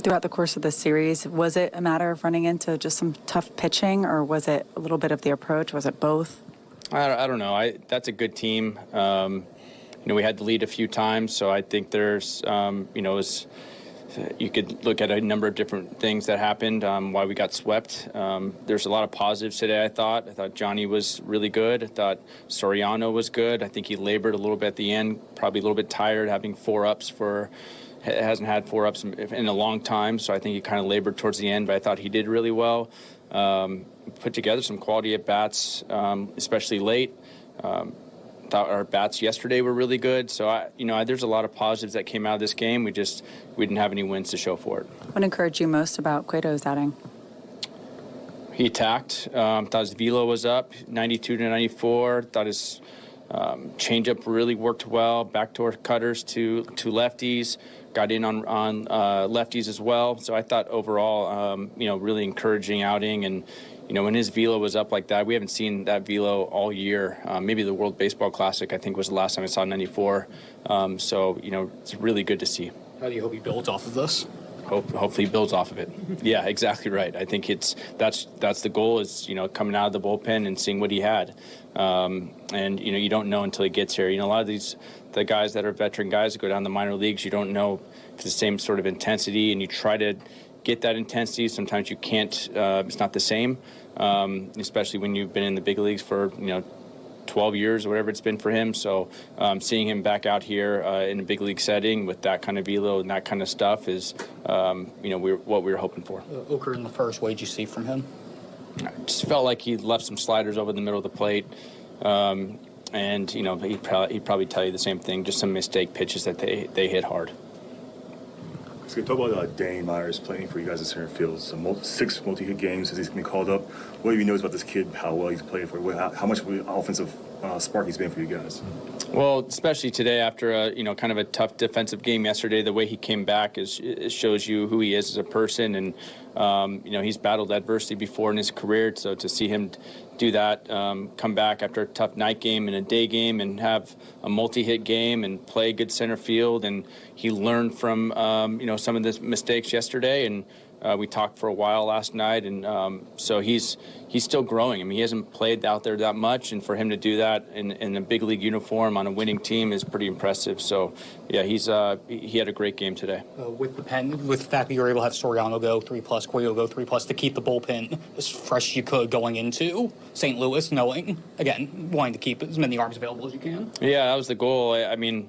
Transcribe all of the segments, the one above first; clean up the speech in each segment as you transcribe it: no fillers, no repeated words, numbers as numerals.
Throughout the course of the series, was it a matter of running into just some tough pitching, or was it a little bit of the approach? Was it both? I don't know. That's a good team. We had the lead a few times, so I think there's, you could look at a number of different things that happened, why we got swept. There's a lot of positives today, I thought. I thought Johnny was really good. I thought Soriano was good. I think he labored a little bit at the end, probably a little bit tired, having hasn't had 4-ups in a long time, so I think he kind of labored towards the end, but I thought he did really well. Put together some quality at-bats, especially late. Thought our bats yesterday were really good. So, there's a lot of positives that came out of this game. We didn't have any wins to show for it. What encouraged you most about Cueto's outing? He attacked. Thought his velo was up, 92 to 94. Thought his changeup really worked well. Backdoor cutters to lefties. Got in on lefties as well. So I thought overall, really encouraging outing. And, when his velo was up like that, we haven't seen that velo all year. Maybe the World Baseball Classic, I think, was the last time I saw 94. It's really good to see. How do you hope he builds off of this? Hopefully he builds off of it. Yeah, exactly right. I think that's the goal is, coming out of the bullpen and seeing what he had. And, you don't know until he gets here. A lot of the guys that are veteran guys that go down the minor leagues, you don't know if it's the same sort of intensity, and you try to get that intensity. Sometimes you can't. It's not the same, especially when you've been in the big leagues for, 12 years or whatever it's been for him. So seeing him back out here in a big league setting with that kind of velo and that kind of stuff is, what we were hoping for. Oker in the first, what did you see from him? I just felt like he left some sliders over the middle of the plate. And, he'd probably tell you the same thing, just some mistake pitches that they hit hard. So talk about Dane Myers playing for you guys in center field. So 6 multi-hit games since he's been called up. What do you know about this kid, how well he's played for you? How much of an offensive spark he's been for you guys? Well, especially today after kind of a tough defensive game yesterday, the way he came back it shows you who he is as a person. And, he's battled adversity before in his career. So to see him do that, come back after a tough night game and a day game and have a multi-hit game and play good center field. And he learned from, some of the mistakes yesterday. And we talked for a while last night. And so he's still growing. I mean, he hasn't played out there that much. And for him to do that in a big league uniform on a winning team is pretty impressive. So, yeah, he had a great game today. With the fact that you were able to have Soriano go 3+, Cueto go 3+, to keep the bullpen as fresh as you could going into St. Louis, knowing, again, wanting to keep as many arms available as you can. Yeah, that was the goal. I mean,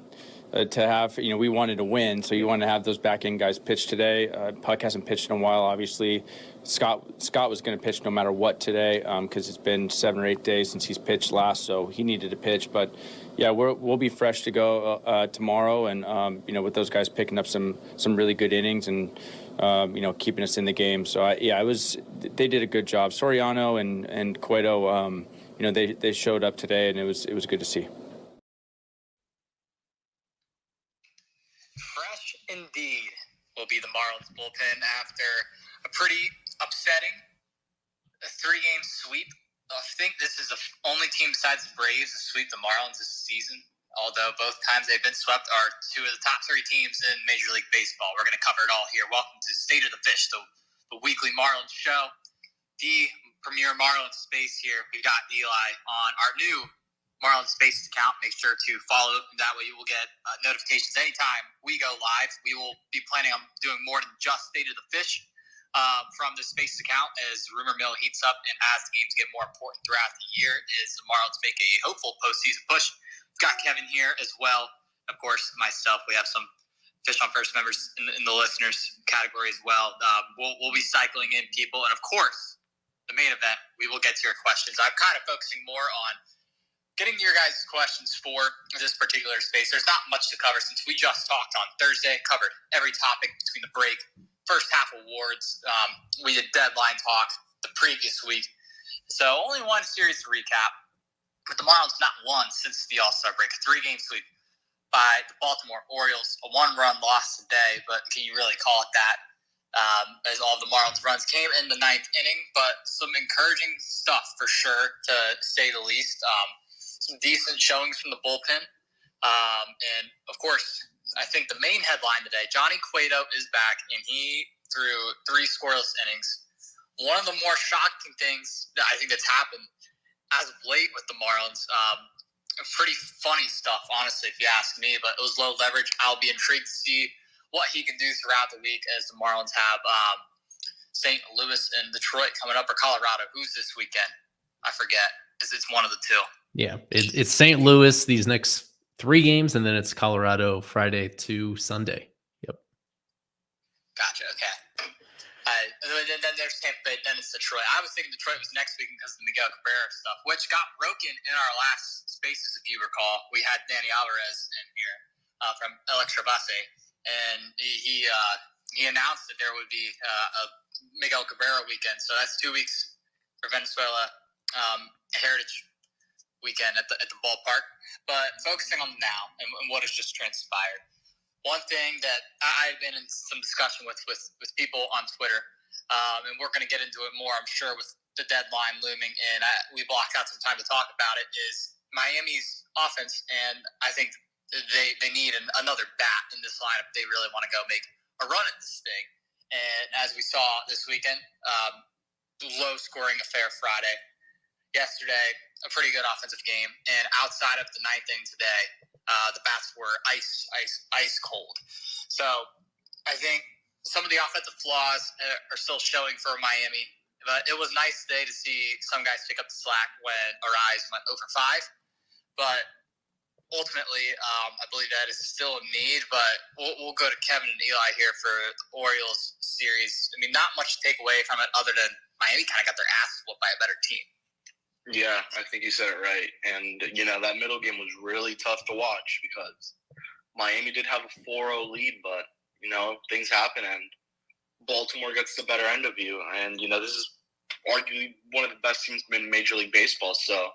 to have, we wanted to win, so you want to have those back-end guys pitch today. Puck hasn't pitched in a while, obviously. Scott was going to pitch no matter what today because it's been 7 or 8 days since he's pitched last, so he needed to pitch. But, yeah, we'll be fresh to go tomorrow, and, with those guys picking up some really good innings and, keeping us in the game. So, they did a good job. Soriano and Cueto, they showed up today, and it was good to see. Indeed will be the Marlins bullpen after a pretty upsetting 3-game sweep. I think this is the only team besides the Braves to sweep the Marlins this season, although both times they've been swept are 2 of the top 3 teams in Major League Baseball. We're going to cover it all here. Welcome to State of the Fish, the weekly Marlins show, the premier Marlins space here. We've got Eli on our new Marlins Spaces account. Make sure to follow it. That way you will get notifications anytime we go live. We will be planning on doing more than just State of the Fish from the Spaces account as rumor mill heats up and as the games get more important throughout the year as the Marlins make a hopeful postseason push. We've got Kevin here as well. Of course, myself. We have some Fish on First members in the listeners category as well. We'll be cycling in people. And, of course, the main event, we will get to your questions. I'm kind of focusing more on getting your guys' questions for this particular space. There's not much to cover since we just talked on Thursday, covered every topic between the break, first half awards. We did deadline talk the previous week. So only one series to recap. With the Marlins not won since the All-Star break, a 3-game sweep by the Baltimore Orioles, a 1-run loss today, but can you really call it that? As all of the Marlins runs came in the 9th inning, but some encouraging stuff for sure, to say the least. Some decent showings from the bullpen. And, of course, I think the main headline today, Johnny Cueto is back, and he through 3 scoreless innings. One of the more shocking things that I think that's happened as of late with the Marlins, pretty funny stuff, honestly, if you ask me, but it was low leverage. I'll be intrigued to see what he can do throughout the week as the Marlins have St. Louis and Detroit coming up, or Colorado. Who's this weekend? I forget. It's one of the two. Yeah, it's St. Louis these next 3 games, and then it's Colorado Friday to Sunday. Yep. Gotcha. Okay. Then there's Tampa Bay. Then it's Detroit. I was thinking Detroit was next week because of the Miguel Cabrera stuff, which got broken in our last spaces, if you recall. We had Danny Alvarez in here from Electra Base, and he announced that there would be a Miguel Cabrera weekend. So that's 2 weeks for Venezuela Heritage weekend at the ballpark. But focusing on now and what has just transpired. One thing that I've been in some discussion with people on Twitter, and we're going to get into it more, I'm sure, with the deadline looming, and we blocked out some time to talk about it, is Miami's offense, and I think they need another bat in this lineup. They really want to go make a run at this thing. And as we saw this weekend, low-scoring affair Friday. Yesterday, a pretty good offensive game, and outside of the 9th inning today, the bats were ice cold. So I think some of the offensive flaws are still showing for Miami, but it was nice today to see some guys pick up the slack when Arise went over 5. But ultimately, I believe that is still a need, but we'll go to Kevin and Eli here for the Orioles series. I mean, not much to take away from it other than Miami kind of got their ass whooped by a better team. Yeah, I think you said it right. And, that middle game was really tough to watch because Miami did have a 4-0 lead, but, things happen and Baltimore gets the better end of you. And, this is arguably one of the best teams in Major League Baseball. So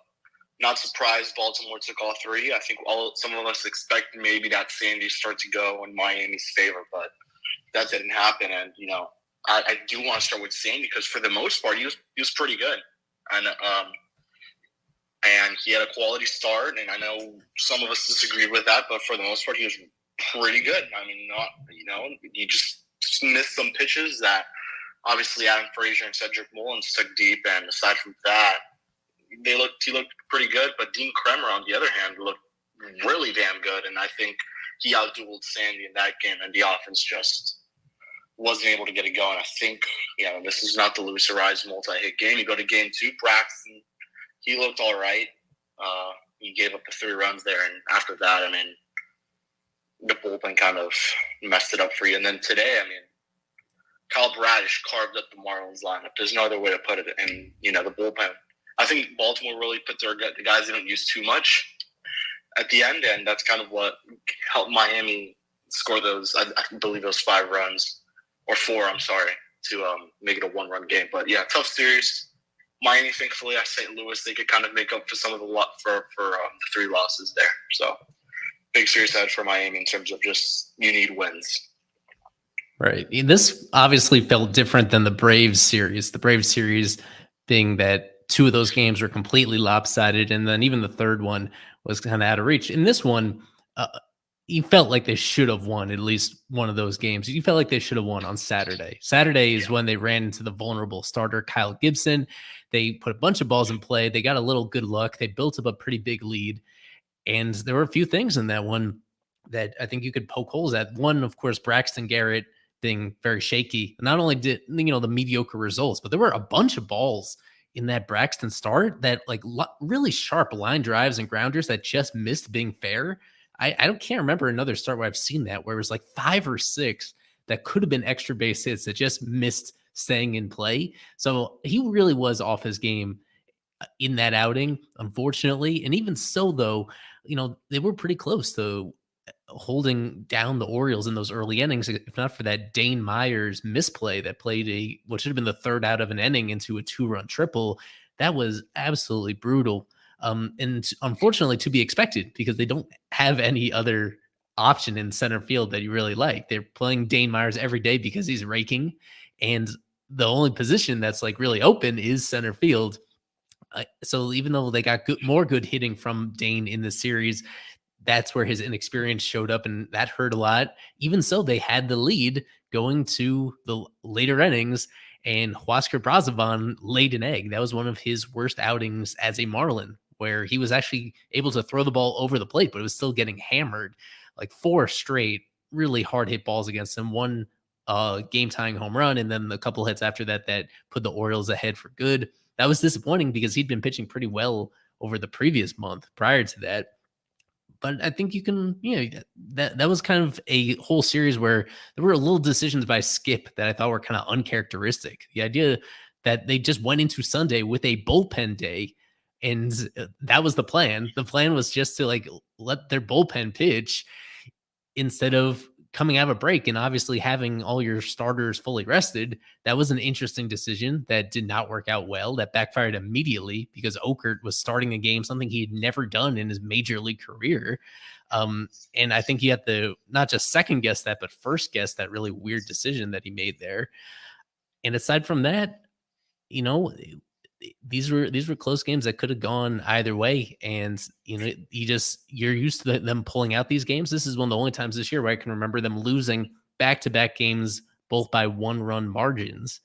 not surprised Baltimore took all 3. I think some of us expected maybe that Sandy start to go in Miami's favor, but that didn't happen. And, I do want to start with Sandy because for the most part, he was pretty good. And he had a quality start, and I know some of us disagreed with that, but for the most part, he was pretty good. I mean, he just missed some pitches that obviously Adam Frazier and Cedric Mullins took deep, and aside from that, he looked pretty good. But Dean Kremer, on the other hand, looked really damn good, and I think he outdueled Sandy in that game, and the offense just wasn't able to get it going. I think, this is not the Luis Ariz multi-hit game. You go to game 2, Braxton, he looked all right. He gave up the 3 runs there, and after that, the bullpen kind of messed it up for you. And then today, Kyle Bradish carved up the Marlins lineup. There's no other way to put it. And, the bullpen. I think Baltimore really put the guys they don't use too much at the end, and that's kind of what helped Miami score those, I believe those 5 runs, or 4, I'm sorry, to make it a 1-run game. But, yeah, tough series. Miami, thankfully, at St. Louis, they could kind of make up for some of the the 3 losses there. So, big series ahead for Miami in terms of just you need wins. Right. This obviously felt different than the Braves series. The Braves series being that 2 of those games were completely lopsided, and then even the third one was kind of out of reach. In this one, you felt like they should have won at least one of those games. You felt like they should have won on Saturday. Saturday is when they ran into the vulnerable starter, Kyle Gibson. They put a bunch of balls in play. They got a little good luck. They built up a pretty big lead. And there were a few things in that one that I think you could poke holes at. One, of course, Braxton Garrett being very shaky. Not only did, the mediocre results, but there were a bunch of balls in that Braxton start that really sharp line drives and grounders that just missed being fair. I can't remember another start where I've seen that, where it was 5 or 6 that could have been extra base hits that just missed staying in play. So he really was off his game in that outing, unfortunately. And even so, though, they were pretty close to holding down the Orioles in those early innings, if not for that Dane Myers misplay that played what should have been the 3rd out of an inning into a 2-run triple. That was absolutely brutal. And unfortunately to be expected because they don't have any other option in center field that you really like. They're playing Dane Myers every day because he's raking, and the only position that's really open is center field. So even though they got more good hitting from Dane in the series, that's where his inexperience showed up, and that hurt a lot. Even so, they had the lead going to the later innings, and Huascar Brazovan laid an egg. That was one of his worst outings as a Marlin, where he was actually able to throw the ball over the plate, but it was still getting hammered. Like 4 straight really hard hit balls against him. One game tying home run, and then a couple hits after that that put the Orioles ahead for good. That was disappointing because he'd been pitching pretty well over the previous month prior to that. But I think you can, that was kind of a whole series where there were little decisions by Skip that I thought were kind of uncharacteristic. The idea that they just went into Sunday with a bullpen day, and that was the plan. The plan was just to like let their bullpen pitch instead of coming out of a break and obviously having all your starters fully rested. That was an interesting decision that did not work out well. That backfired immediately because Okert was starting a game, something he had never done in his major league career. And I think you have to not just second guess that, but first guess that really weird decision that he made there. And aside from that, these were close games that could have gone either way. And, you're used to them pulling out these games. This is one of the only times this year where I can remember them losing back-to-back games, both by 1-run margins.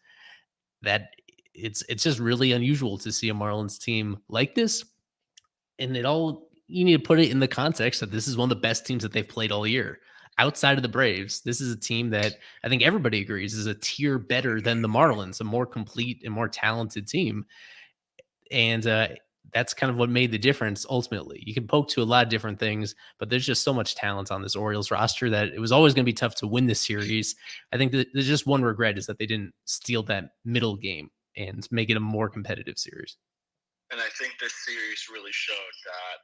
That it's just really unusual to see a Marlins team like this. And you need to put it in the context that this is one of the best teams that they've played all year. Outside of the Braves, this is a team that I think everybody agrees is a tier better than the Marlins, a more complete and more talented team. And that's kind of what made the difference ultimately. You can poke to a lot of different things, but there's just so much talent on this Orioles roster that it was always going to be tough to win this series. I think that there's just one regret is that they didn't steal that middle game and make it a more competitive series. And I think this series really showed that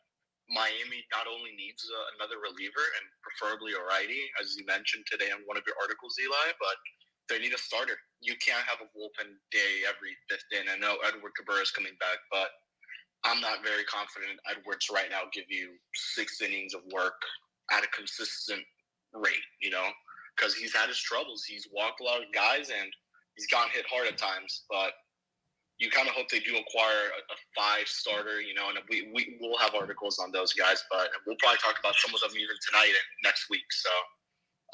Miami not only needs another reliever and preferably a righty, as you mentioned today in one of your articles, Eli, but they need a starter. You can't have a bullpen day every 5th inning. I know Edward Cabrera is coming back, but I'm not very confident Edwards right now give you 6 innings of work at a consistent rate, because he's had his troubles. He's walked a lot of guys and he's gotten hit hard at times, but you kind of hope they do acquire a 5 starter, and we will have articles on those guys, but we'll probably talk about some of them even tonight and next week. So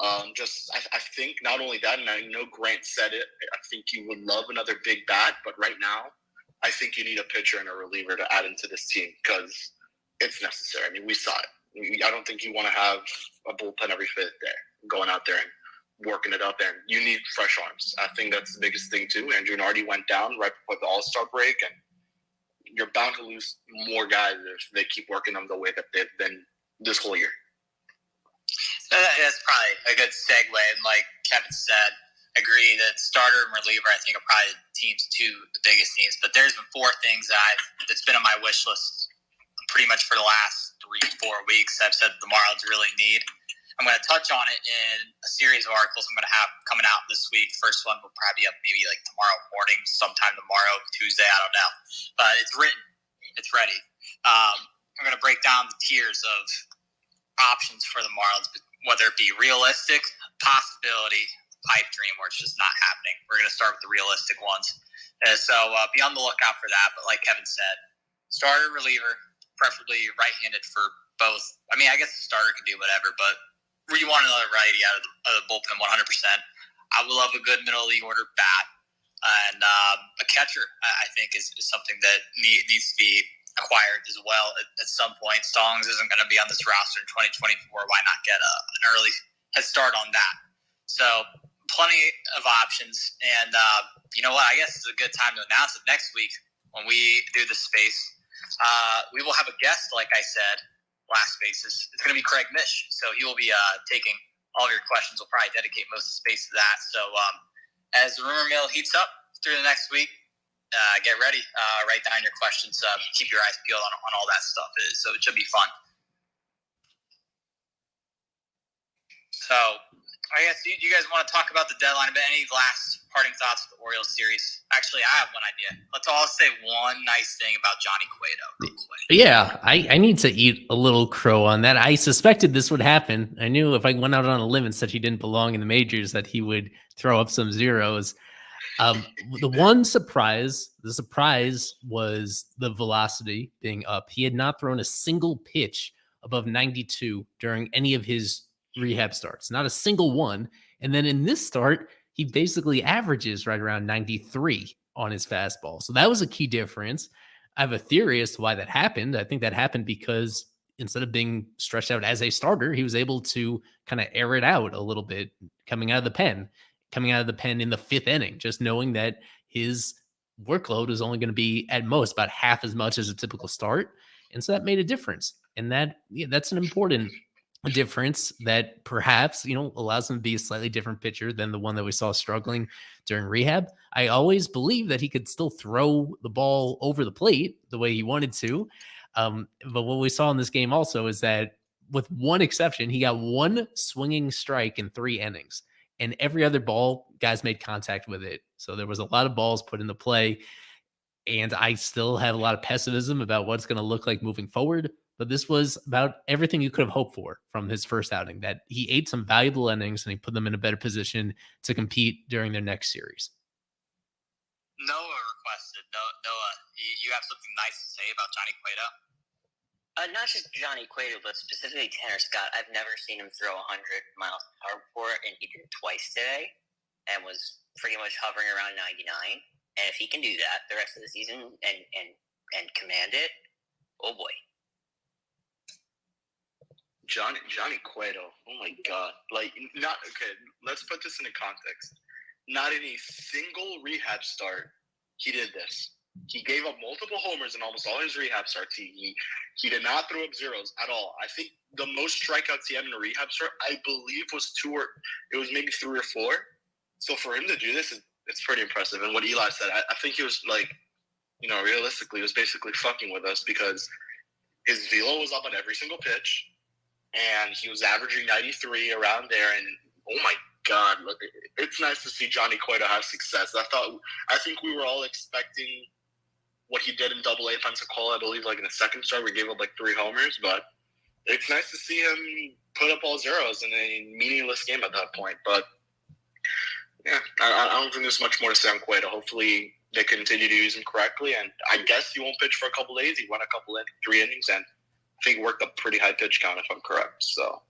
I think not only that, and I know Grant said it, I think you would love another big bat, but right now I think you need a pitcher and a reliever to add into this team because it's necessary. I mean, we saw it. I don't think you want to have a bullpen every 5th day going out there and working it up, and you need fresh arms. I think that's the biggest thing too. Andrew Nardi went down right before the All-Star break, and you're bound to lose more guys if they keep working them the way that they've been this whole year. That's probably a good segue. And like Kevin said, agree that starter and reliever, I think, are probably the biggest teams. But there's been 4 things that's been on my wish list pretty much for the last 3-4 weeks. I've said the Marlins really need. I'm going to touch on it in a series of articles I'm going to have coming out this week. First one will probably be up maybe like tomorrow morning, sometime tomorrow, Tuesday, I don't know. But it's written. It's ready. I'm going to break down the tiers of options for the Marlins, whether it be realistic, possibility, pipe dream, or it's just not happening. We're going to start with the realistic ones. So be on the lookout for that. But like Kevin said, starter, reliever, preferably right-handed for both. I mean, I guess the starter can do whatever, but you want another righty out of the bullpen 100%. I would love a good middle of the order bat. And a catcher, I think, is something that needs to be acquired as well at some point. Stallings isn't going to be on this roster in 2024. Why not get an early head start on that? So plenty of options. And you know what? I guess it's a good time to announce it next week when we do the space. We will have a guest, like I said, last spaces. It's going to be Craig Mish. So he will be taking all of your questions. We'll probably dedicate most of the space to that. So as the rumor mill heats up through the next week, get ready. Write down your questions. Keep your eyes peeled on all that stuff. So it should be fun. So I guess, do you guys want to talk about the deadline? But any last parting thoughts of the Orioles series? Actually, I have one idea. Let's all say one nice thing about Johnny Cueto real quick. Yeah, I need to eat a little crow on that. I suspected this would happen. I knew if I went out on a limb and said he didn't belong in the majors that he would throw up some zeros. The surprise was the velocity being up. He had not thrown a single pitch above 92 during any of his rehab starts, not a single one. And then in this start, he basically averages right around 93 on his fastball. So that was a key difference. I have a theory as to why that happened. I think that happened because instead of being stretched out as a starter, he was able to kind of air it out a little bit coming out of the pen in the fifth inning, just knowing that his workload is only going to be at most about half as much as a typical start. And so that made a difference. And that's an important difference that perhaps, allows him to be a slightly different pitcher than the one that we saw struggling during rehab. I always believed that he could still throw the ball over the plate the way he wanted to. But what we saw in this game also is that with one exception, he got one swinging strike in 3 innings. And every other ball, guys made contact with it. So there was a lot of balls put into play. And I still have a lot of pessimism about what it's going to look like moving forward. But this was about everything you could have hoped for from his first outing, that he ate some valuable innings and he put them in a better position to compete during their next series. Noah requested. Noah, you have something nice to say about Johnny Cueto? Not just Johnny Cueto, but specifically Tanner Scott. I've never seen him throw 100 miles per hour before, and he did it twice today and was pretty much hovering around 99. And if he can do that the rest of the season and command it, oh boy. Johnny Cueto, oh my God. Let's put this into context. Not in a single rehab start, he did this. He gave up multiple homers in almost all his rehab starts. He did not throw up zeros at all. I think the most strikeouts he had in a rehab start, I believe, was maybe 3 or 4. So for him to do this, it's pretty impressive. And what Eli said, I think he was realistically, he was basically fucking with us because his velo was up on every single pitch. And he was averaging 93 around there. And, oh, my God, look, it's nice to see Johnny Cueto have success. I think we were all expecting what he did in Double-A Pensacola, I believe, in the second start. We gave up, 3 homers. But it's nice to see him put up all zeros in a meaningless game at that point. But, yeah, I don't think there's much more to say on Cueto. Hopefully they continue to use him correctly. And I guess he won't pitch for a couple days. He won 3 innings and I think worked up pretty high pitch count, if I'm correct. So,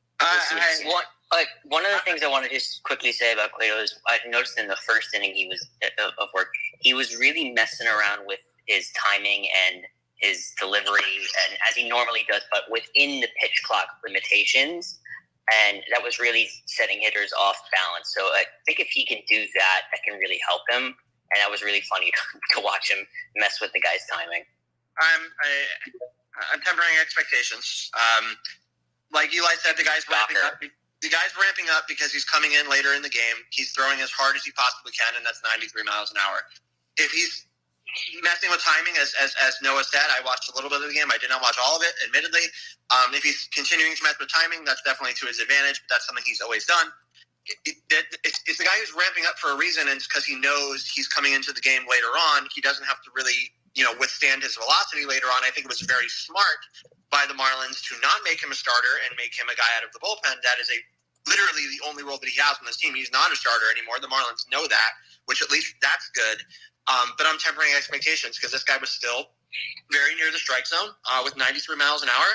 one of the things I want to just quickly say about Cueto is I noticed in the first inning of work, he was really messing around with his timing and his delivery, and as he normally does, but within the pitch clock limitations, and that was really setting hitters off balance. So I think if he can do that, that can really help him, and that was really funny to watch him mess with the guy's timing. I'm tempering expectations. Like Eli said, the guy's ramping up. The guy's ramping up because he's coming in later in the game. He's throwing as hard as he possibly can, and that's 93 miles an hour. If he's messing with timing, as Noah said, I watched a little bit of the game. I did not watch all of it, admittedly. If he's continuing to mess with timing, that's definitely to his advantage, but that's something he's always done. It's the guy who's ramping up for a reason, and it's because he knows he's coming into the game later on. He doesn't have to really withstand his velocity later on. I think it was very smart by the Marlins to not make him a starter and make him a guy out of the bullpen. That is literally the only role that he has on this team. He's not a starter anymore. The Marlins know that, which at least that's good. But I'm tempering expectations because this guy was still very near the strike zone with 93 miles an hour.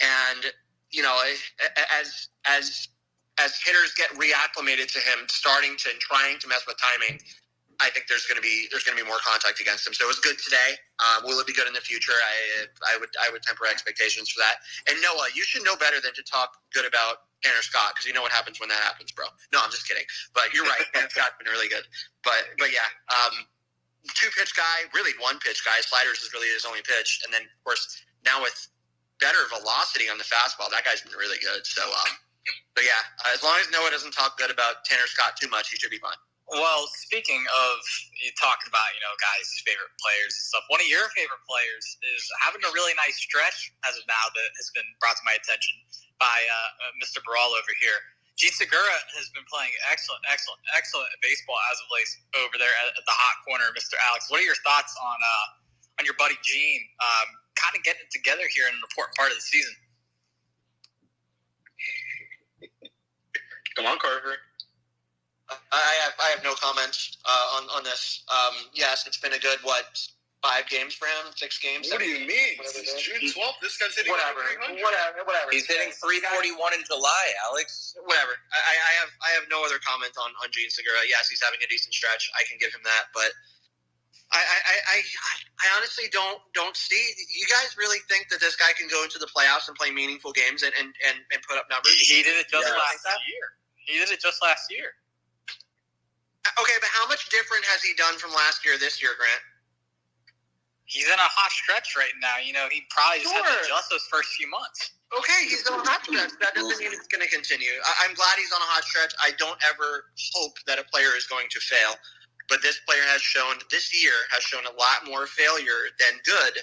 And, as hitters get reacclimated to him starting to and trying to mess with timing, I think there's going to be more contact against him. So it was good today. Will it be good in the future? I would temper expectations for that. And Noah, you should know better than to talk good about Tanner Scott because you know what happens when that happens, bro. No, I'm just kidding. But you're right. Tanner Scott's been really good. But yeah, 2-pitch guy, really 1-pitch guy. Sliders is really his only pitch. And then of course now with better velocity on the fastball, that guy's been really good. So, but yeah, as long as Noah doesn't talk good about Tanner Scott too much, he should be fine. Well, speaking of you talking about, guys' favorite players and stuff, one of your favorite players is having a really nice stretch as of now that has been brought to my attention by Mr. Baral over here. Gene Segura has been playing excellent baseball as of late over there at the hot corner, Mr. Alex. What are your thoughts on your buddy Gene kind of getting it together here in an important part of the season? Come on, Carver. I have no comments on this. Yes, it's been a good, 5 games for him, 6 games. What do you mean? Whatever. June 12th, this guy's hitting Whatever. 300. He's hitting 341 in July, Alex. Whatever. I have no other comment on Gene Segura. Yes, he's having a decent stretch. I can give him that, but I honestly don't see. You guys really think that this guy can go into the playoffs and play meaningful games and put up numbers? He did it just last year. Okay, but how much different has he done from last year this year, Grant? He's in a hot stretch right now. He probably just had to adjust those first few months. Okay, he's on a hot stretch. That doesn't mean it's going to continue. I'm glad he's on a hot stretch. I don't ever hope that a player is going to fail. But this player this year has shown a lot more failure than good.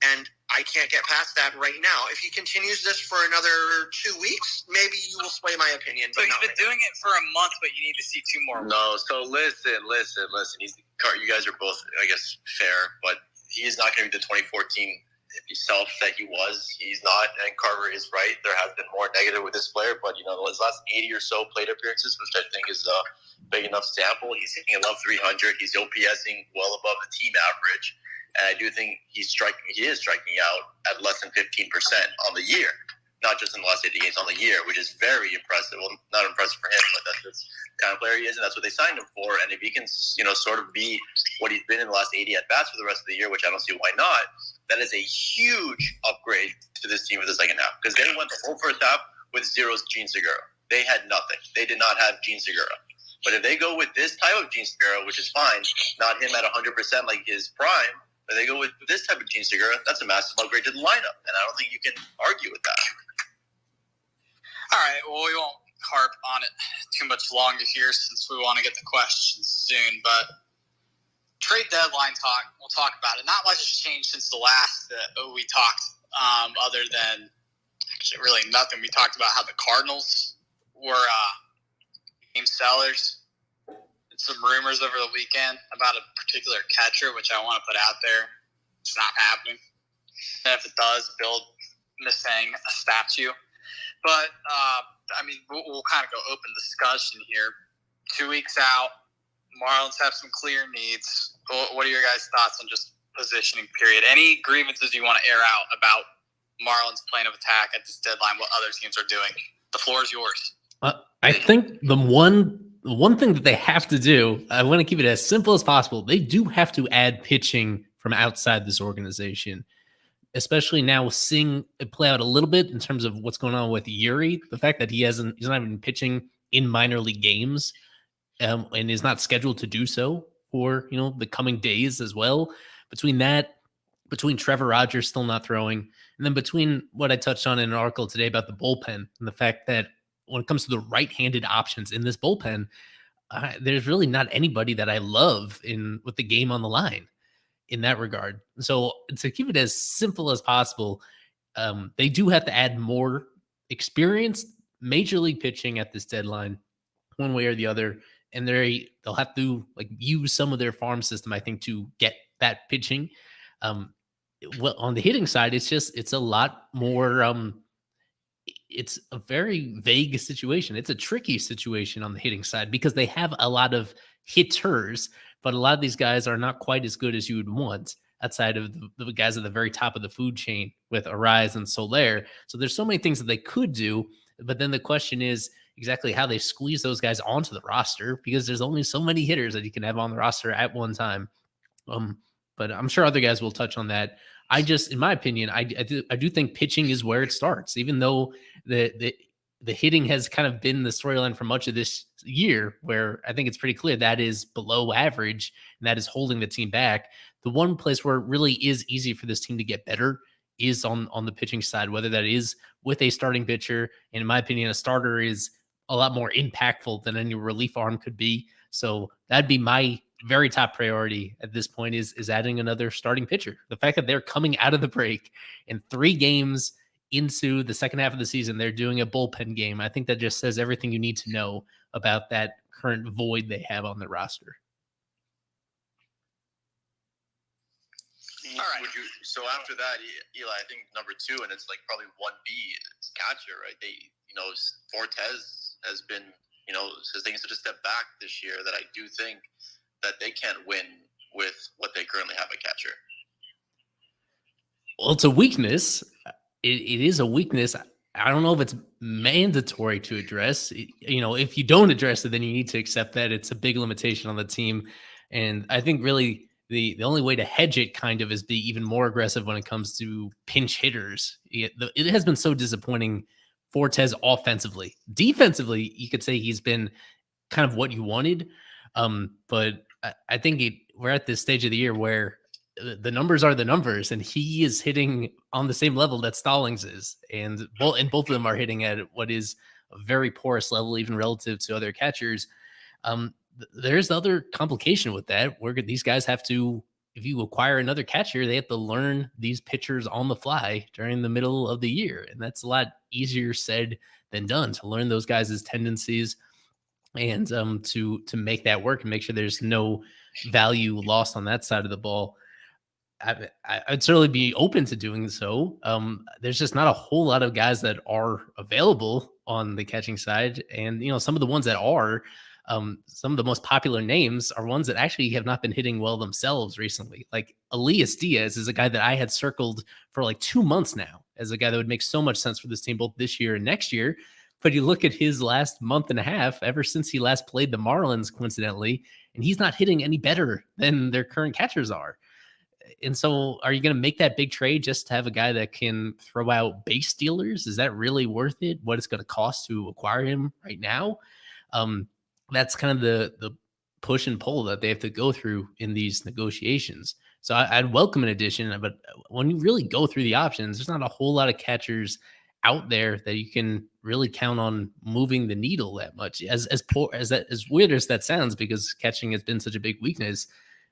And I can't get past that right now. If he continues this for another 2 weeks, maybe you will sway my opinion. So he's been doing it for a month, but you need to see 2 more. No, so listen. You guys are both, I guess, fair, but he is not going to be the 2014 self that he was. He's not, and Carver is right. There has been more negative with this player, but his last 80 or so plate appearances, which I think is a big enough sample. He's hitting above 300. He's OPSing well above the team average, and I do think he is striking out at less than 15% on the year, not just in the last 80 games, on the year, which is very impressive. Well, not impressive for him, but that's the kind of player he is, and that's what they signed him for. And if he can, sort of be what he's been in the last 80 at bats for the rest of the year, which I don't see why not, that is a huge upgrade to this team for the second half, because they went the whole first half with zero Gene Segura. They had nothing. They did not have Gene Segura. But if they go with this type of Gene Segura, which is fine, not him at 100% like his prime, but they go with this type of Gene Segura, that's a massive upgrade to the lineup, and I don't think you can argue with that. All right, well, we won't harp on it too much longer here since we want to get the questions soon, but trade deadline talk, we'll talk about it. Not much has changed since the last we talked, other than actually really nothing. We talked about how the Cardinals were game sellers. And some rumors over the weekend about a particular catcher, which I want to put out there. It's not happening. And if it does, build missing a statue. But, we'll kind of go open discussion here. 2 weeks out, Marlins have some clear needs. What are your guys' thoughts on just positioning period? Any grievances you want to air out about Marlins' plan of attack at this deadline, what other teams are doing? The floor is yours. I think the one thing that they have to do, I want to keep it as simple as possible. They do have to add pitching from outside this organization, especially now seeing it play out a little bit in terms of what's going on with Yuri. The fact that he's not even pitching in minor league games and is not scheduled to do so for the coming days as well. Between Trevor Rogers still not throwing, and then between what I touched on in an article today about the bullpen and the fact that when it comes to the right-handed options in this bullpen, there's really not anybody that I love with the game on the line in that regard. So to keep it as simple as possible, they do have to add more experienced major league pitching at this deadline, one way or the other, and they'll have to use some of their farm system, I think, to get that pitching. Well, on the hitting side, it's a lot more. It's a very vague situation. It's a tricky situation on the hitting side because they have a lot of hitters, but a lot of these guys are not quite as good as you would want outside of the guys at the very top of the food chain with Arise and Soler. So there's so many things that they could do, but then the question is exactly how they squeeze those guys onto the roster, because there's only so many hitters that you can have on the roster at one time. But I'm sure other guys will touch on that. In my opinion, I do think pitching is where it starts, even though the hitting has kind of been the storyline for much of this year, where I think it's pretty clear that is below average and that is holding the team back. The one place where it really is easy for this team to get better is on the pitching side, whether that is with a starting pitcher. And in my opinion, a starter is a lot more impactful than any relief arm could be. So that'd be my very top priority at this point is adding another starting pitcher. The fact that they're coming out of the break and 3 games into the second half of the season, they're doing a bullpen game. I think that just says everything you need to know about that current void they have on the roster. All right. So after that, Eli, I think number 2, and it's probably 1B is catcher, right? Fortes has been, has taken such a step back this year that I do think that they can't win with what they currently have at catcher. Well, it's a weakness. It is a weakness. I don't know if it's mandatory to address. If you don't address it, then you need to accept that it's a big limitation on the team. And I think really the only way to hedge it kind of is be even more aggressive when it comes to pinch hitters. It has been so disappointing for Tez offensively. Defensively, you could say he's been kind of what you wanted. But I think we're at this stage of the year where the numbers are the numbers, and he is hitting on the same level that Stallings is, and both of them are hitting at what is a very porous level, even relative to other catchers. There's the other complication with that, where these guys have to, if you acquire another catcher, they have to learn these pitchers on the fly during the middle of the year, and that's a lot easier said than done to learn those guys' tendencies and to make that work and make sure there's no value lost on that side of the ball. I'd certainly be open to doing so. There's just not a whole lot of guys that are available on the catching side, and some of the ones that are, some of the most popular names are ones that actually have not been hitting well themselves recently. Like Elias Diaz is a guy that I had circled for like 2 months now as a guy that would make so much sense for this team both this year and next year. But you look at his last month and a half, ever since he last played the Marlins, coincidentally, and he's not hitting any better than their current catchers are. And so are you going to make that big trade just to have a guy that can throw out base stealers? Is that really worth it? What it's going to cost to acquire him right now? That's kind of the push and pull that they have to go through in these negotiations. So I'd welcome an addition, but when you really go through the options, there's not a whole lot of catchers out there that you can really count on moving the needle that much. As weird as that sounds, because catching has been such a big weakness,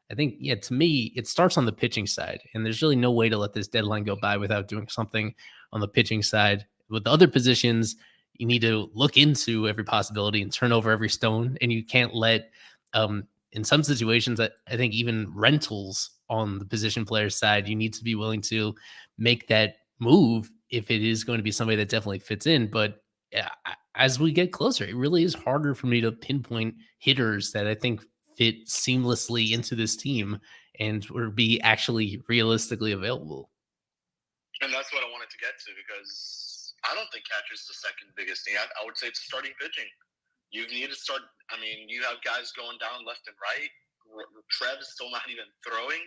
I think, to me, it starts on the pitching side, and there's really no way to let this deadline go by without doing something on the pitching side. With the other positions, you need to look into every possibility and turn over every stone, and you can't let, in some situations, I think even rentals on the position player side, you need to be willing to make that move if it is going to be somebody that definitely fits in. But as we get closer, it really is harder for me to pinpoint hitters that I think fit seamlessly into this team and would be actually realistically available. And that's what I wanted to get to, because I don't think catchers is the second biggest thing. I would say it's starting pitching. You need to start. I mean, you have guys going down left and right. Trev is still not even throwing.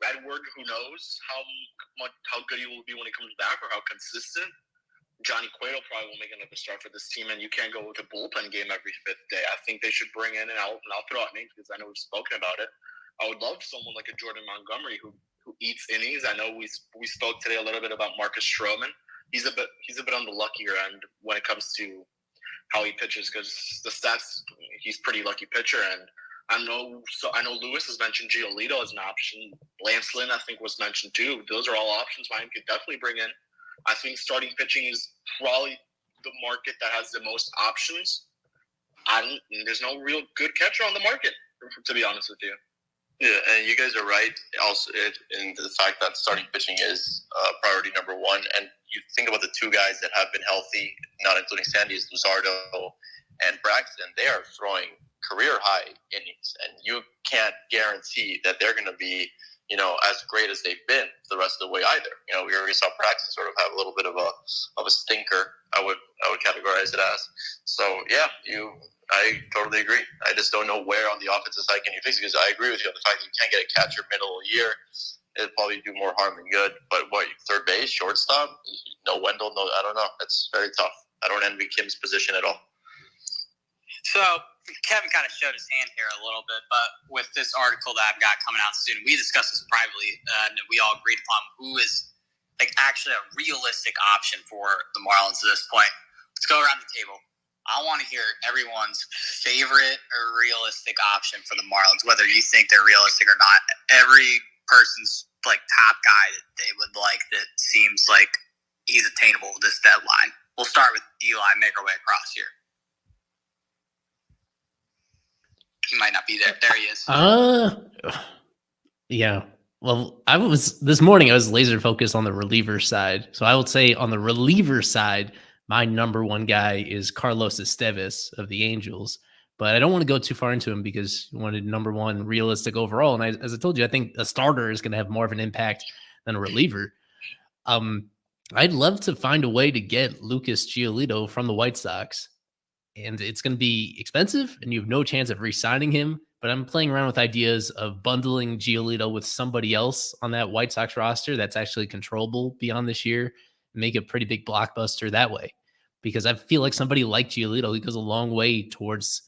Edward, who knows how good he will be when he comes back, or how consistent. Johnny Cueto probably will make another start for this team, and you can't go with a bullpen game every fifth day. I think they should bring in, and I'll throw out names because I know we've spoken about it. I would love someone like a Jordan Montgomery who eats innings. I know we spoke today a little bit about Marcus Stroman. He's a bit on the luckier end when it comes to how he pitches, because the stats, he's pretty lucky pitcher. And I know Lewis has mentioned Giolito as an option. Lance Lynn, I think, was mentioned too. Those are all options Miami could definitely bring in. I think starting pitching is probably the market that has the most options. There's no real good catcher on the market, to be honest with you. Yeah, and you guys are right also in the fact that starting pitching is priority number one. And you think about the two guys that have been healthy, not including Sandy, is Luzardo and Braxton. They are throwing career-high innings, and you can't guarantee that they're going to be as great as they've been the rest of the way either. We already saw Braxton sort of have a little bit of a stinker. I would categorize it as. So yeah, I totally agree. I just don't know where on the offensive side can you fix it, because I agree with you on the fact that you can't get a catcher middle of the year. It'd probably do more harm than good. But third base, shortstop, no Wendell, no, I don't know. That's very tough. I don't envy Kim's position at all. So Kevin kind of showed his hand here a little bit, but with this article that I've got coming out soon, we discussed this privately, and we all agreed upon who is actually a realistic option for the Marlins at this point. Let's go around the table. I want to hear everyone's favorite or realistic option for the Marlins, whether you think they're realistic or not. Every person's top guy that they would like that seems like he's attainable with this deadline. We'll start with Eli, make our way across here. He might not be there. There he is. Yeah. Well, this morning I was laser focused on the reliever side. So I would say on the reliever side, my number one guy is Carlos Estevez of the Angels. But I don't want to go too far into him because you wanted number one realistic overall. And as I told you, I think a starter is going to have more of an impact than a reliever. I'd love to find a way to get Lucas Giolito from the White Sox, and it's going to be expensive, and you have no chance of re-signing him. But I'm playing around with ideas of bundling Giolito with somebody else on that White Sox roster that's actually controllable beyond this year, make a pretty big blockbuster that way. Because I feel like somebody like Giolito, he goes a long way towards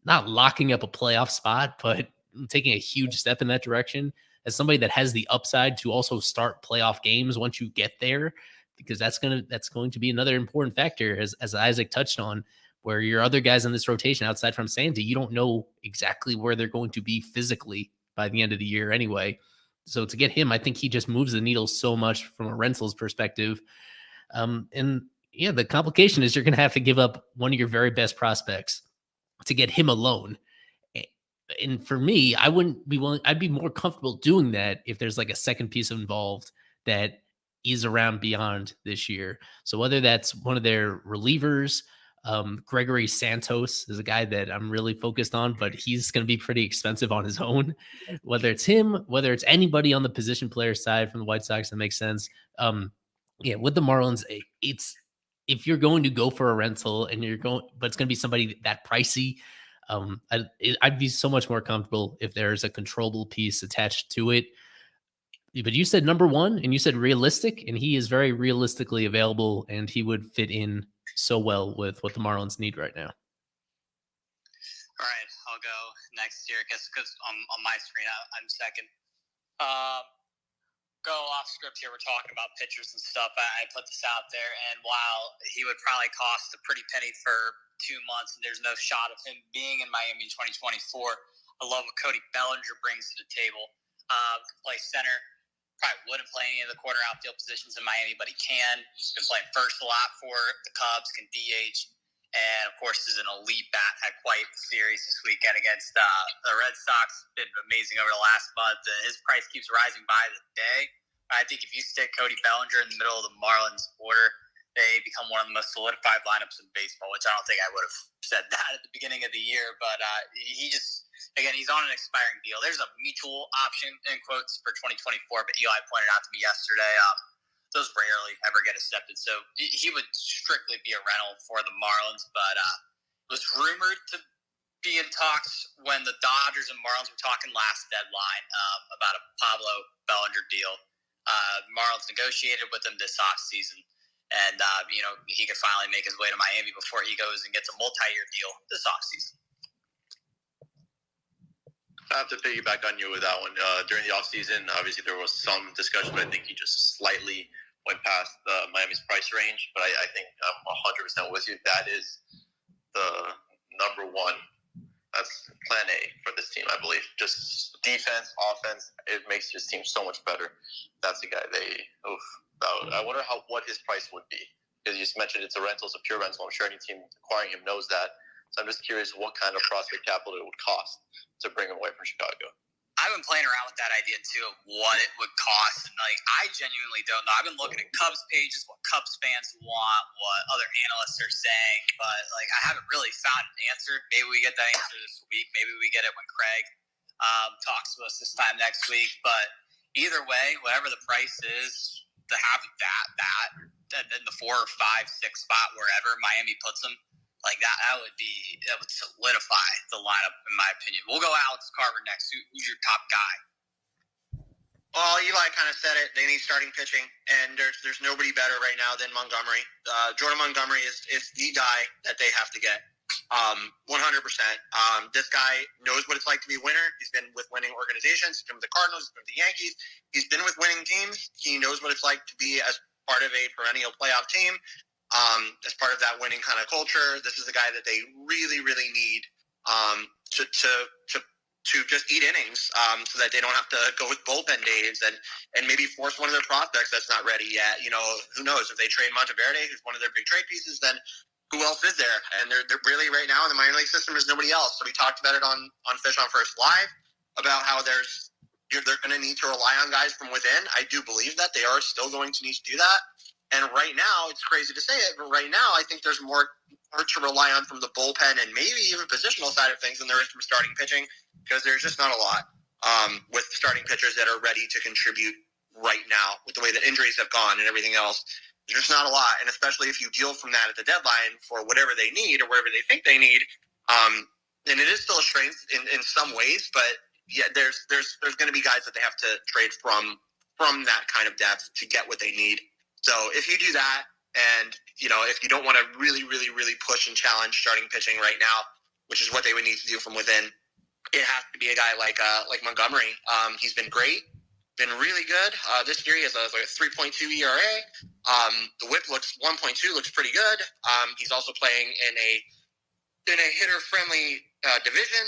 not locking up a playoff spot, but taking a huge step in that direction as somebody that has the upside to also start playoff games once you get there, because that's going to be another important factor, as Isaac touched on, where your other guys in this rotation outside from Sandy, you don't know exactly where they're going to be physically by the end of the year anyway. So to get him, I think he just moves the needle so much from a rentals perspective. And yeah, the complication is you're going to have to give up one of your very best prospects to get him alone. And for me, I wouldn't be willing. I'd be more comfortable doing that if there's like a second piece involved that is around beyond this year. So whether that's one of their relievers, Gregory Santos is a guy that I'm really focused on, but he's going to be pretty expensive on his own. Whether it's him, whether it's anybody on the position player side from the White Sox, that makes sense. Yeah, with the Marlins, it's if you're going to go for a rental and but it's going to be somebody that pricey. I'd be so much more comfortable if there's a controllable piece attached to it. But you said number one, and you said realistic, and he is very realistically available, and he would fit in so well with what the Marlins need right now. All right, I'll go next here because on my screen I'm second. Go off script here. We're talking about pitchers and stuff. I put this out there, and while he would probably cost a pretty penny for 2 months, and there's no shot of him being in Miami 2024, I love what Cody Bellinger brings to the table. Can play center. Probably wouldn't play any of the corner outfield positions in Miami, but he can. He's been playing first a lot for the Cubs, can DH, and of course is an elite bat. Had quite a series this weekend against the Red Sox. Been amazing over the last month. His price keeps rising by the day. I think if you stick Cody Bellinger in the middle of the Marlins order, they become one of the most solidified lineups in baseball, which I don't think I would have said that at the beginning of the year. But he just, again, he's on an expiring deal. There's a mutual option, in quotes, for 2024, but Eli pointed out to me yesterday, those rarely ever get accepted. So he would strictly be a rental for the Marlins, but was rumored to be in talks when the Dodgers and Marlins were talking last deadline about a Pablo Bellinger deal. Marlins negotiated with him this offseason, and he could finally make his way to Miami before he goes and gets a multi-year deal this offseason. I have to piggyback on you with that one. During the offseason, obviously there was some discussion, but I think he just slightly went past Miami's price range. But I think I'm 100% with you. That is the number one. That's plan A for this team, I believe. Just defense, offense, it makes this team so much better. That's the guy I wonder what his price would be. Because you just mentioned it's a rental, it's a pure rental. I'm sure any team acquiring him knows that. So I'm just curious what kind of prospect capital it would cost to bring him away from Chicago. I've been playing around with that idea too, of what it would cost, and I genuinely don't know. I've been looking at Cubs pages, what Cubs fans want, what other analysts are saying, but I haven't really found an answer. Maybe we get that answer this week. Maybe we get it when Craig talks to us this time next week. But either way, whatever the price is, to have that in the 4 or 5, 6 spot wherever Miami puts him. That would solidify the lineup, in my opinion. We'll go Alex Carver next. Who's your top guy? Well, Eli kind of said it. They need starting pitching, and there's nobody better right now than Montgomery. Jordan Montgomery is the guy that they have to get, 100%. This guy knows what it's like to be a winner. He's been with winning organizations. He's been with the Cardinals. He's been with the Yankees. He's been with winning teams. He knows what it's like to be as part of a perennial playoff team. As part of that winning kind of culture, this is the guy that they really, really need to just eat innings, so that they don't have to go with bullpen days and maybe force one of their prospects that's not ready yet. Who knows? If they trade Monteverde, who's one of their big trade pieces, then who else is there? And they're really right now in the minor league system, there's nobody else. So we talked about it on Fish on First Live about how they're going to need to rely on guys from within. I do believe that they are still going to need to do that. And right now, it's crazy to say it, but right now I think there's more to rely on from the bullpen and maybe even positional side of things than there is from starting pitching, because there's just not a lot with starting pitchers that are ready to contribute right now with the way that injuries have gone and everything else. There's just not a lot, and especially if you deal from that at the deadline for whatever they need or whatever they think they need. And it is still a strength in some ways, but yeah, there's going to be guys that they have to trade from that kind of depth to get what they need. So if you do that, and if you don't want to really, really, really push and challenge starting pitching right now, which is what they would need to do from within, it has to be a guy like Montgomery. He's been great, been really good. This year he has a 3.2 ERA. The WHIP 1.2 looks pretty good. He's also playing in a hitter-friendly division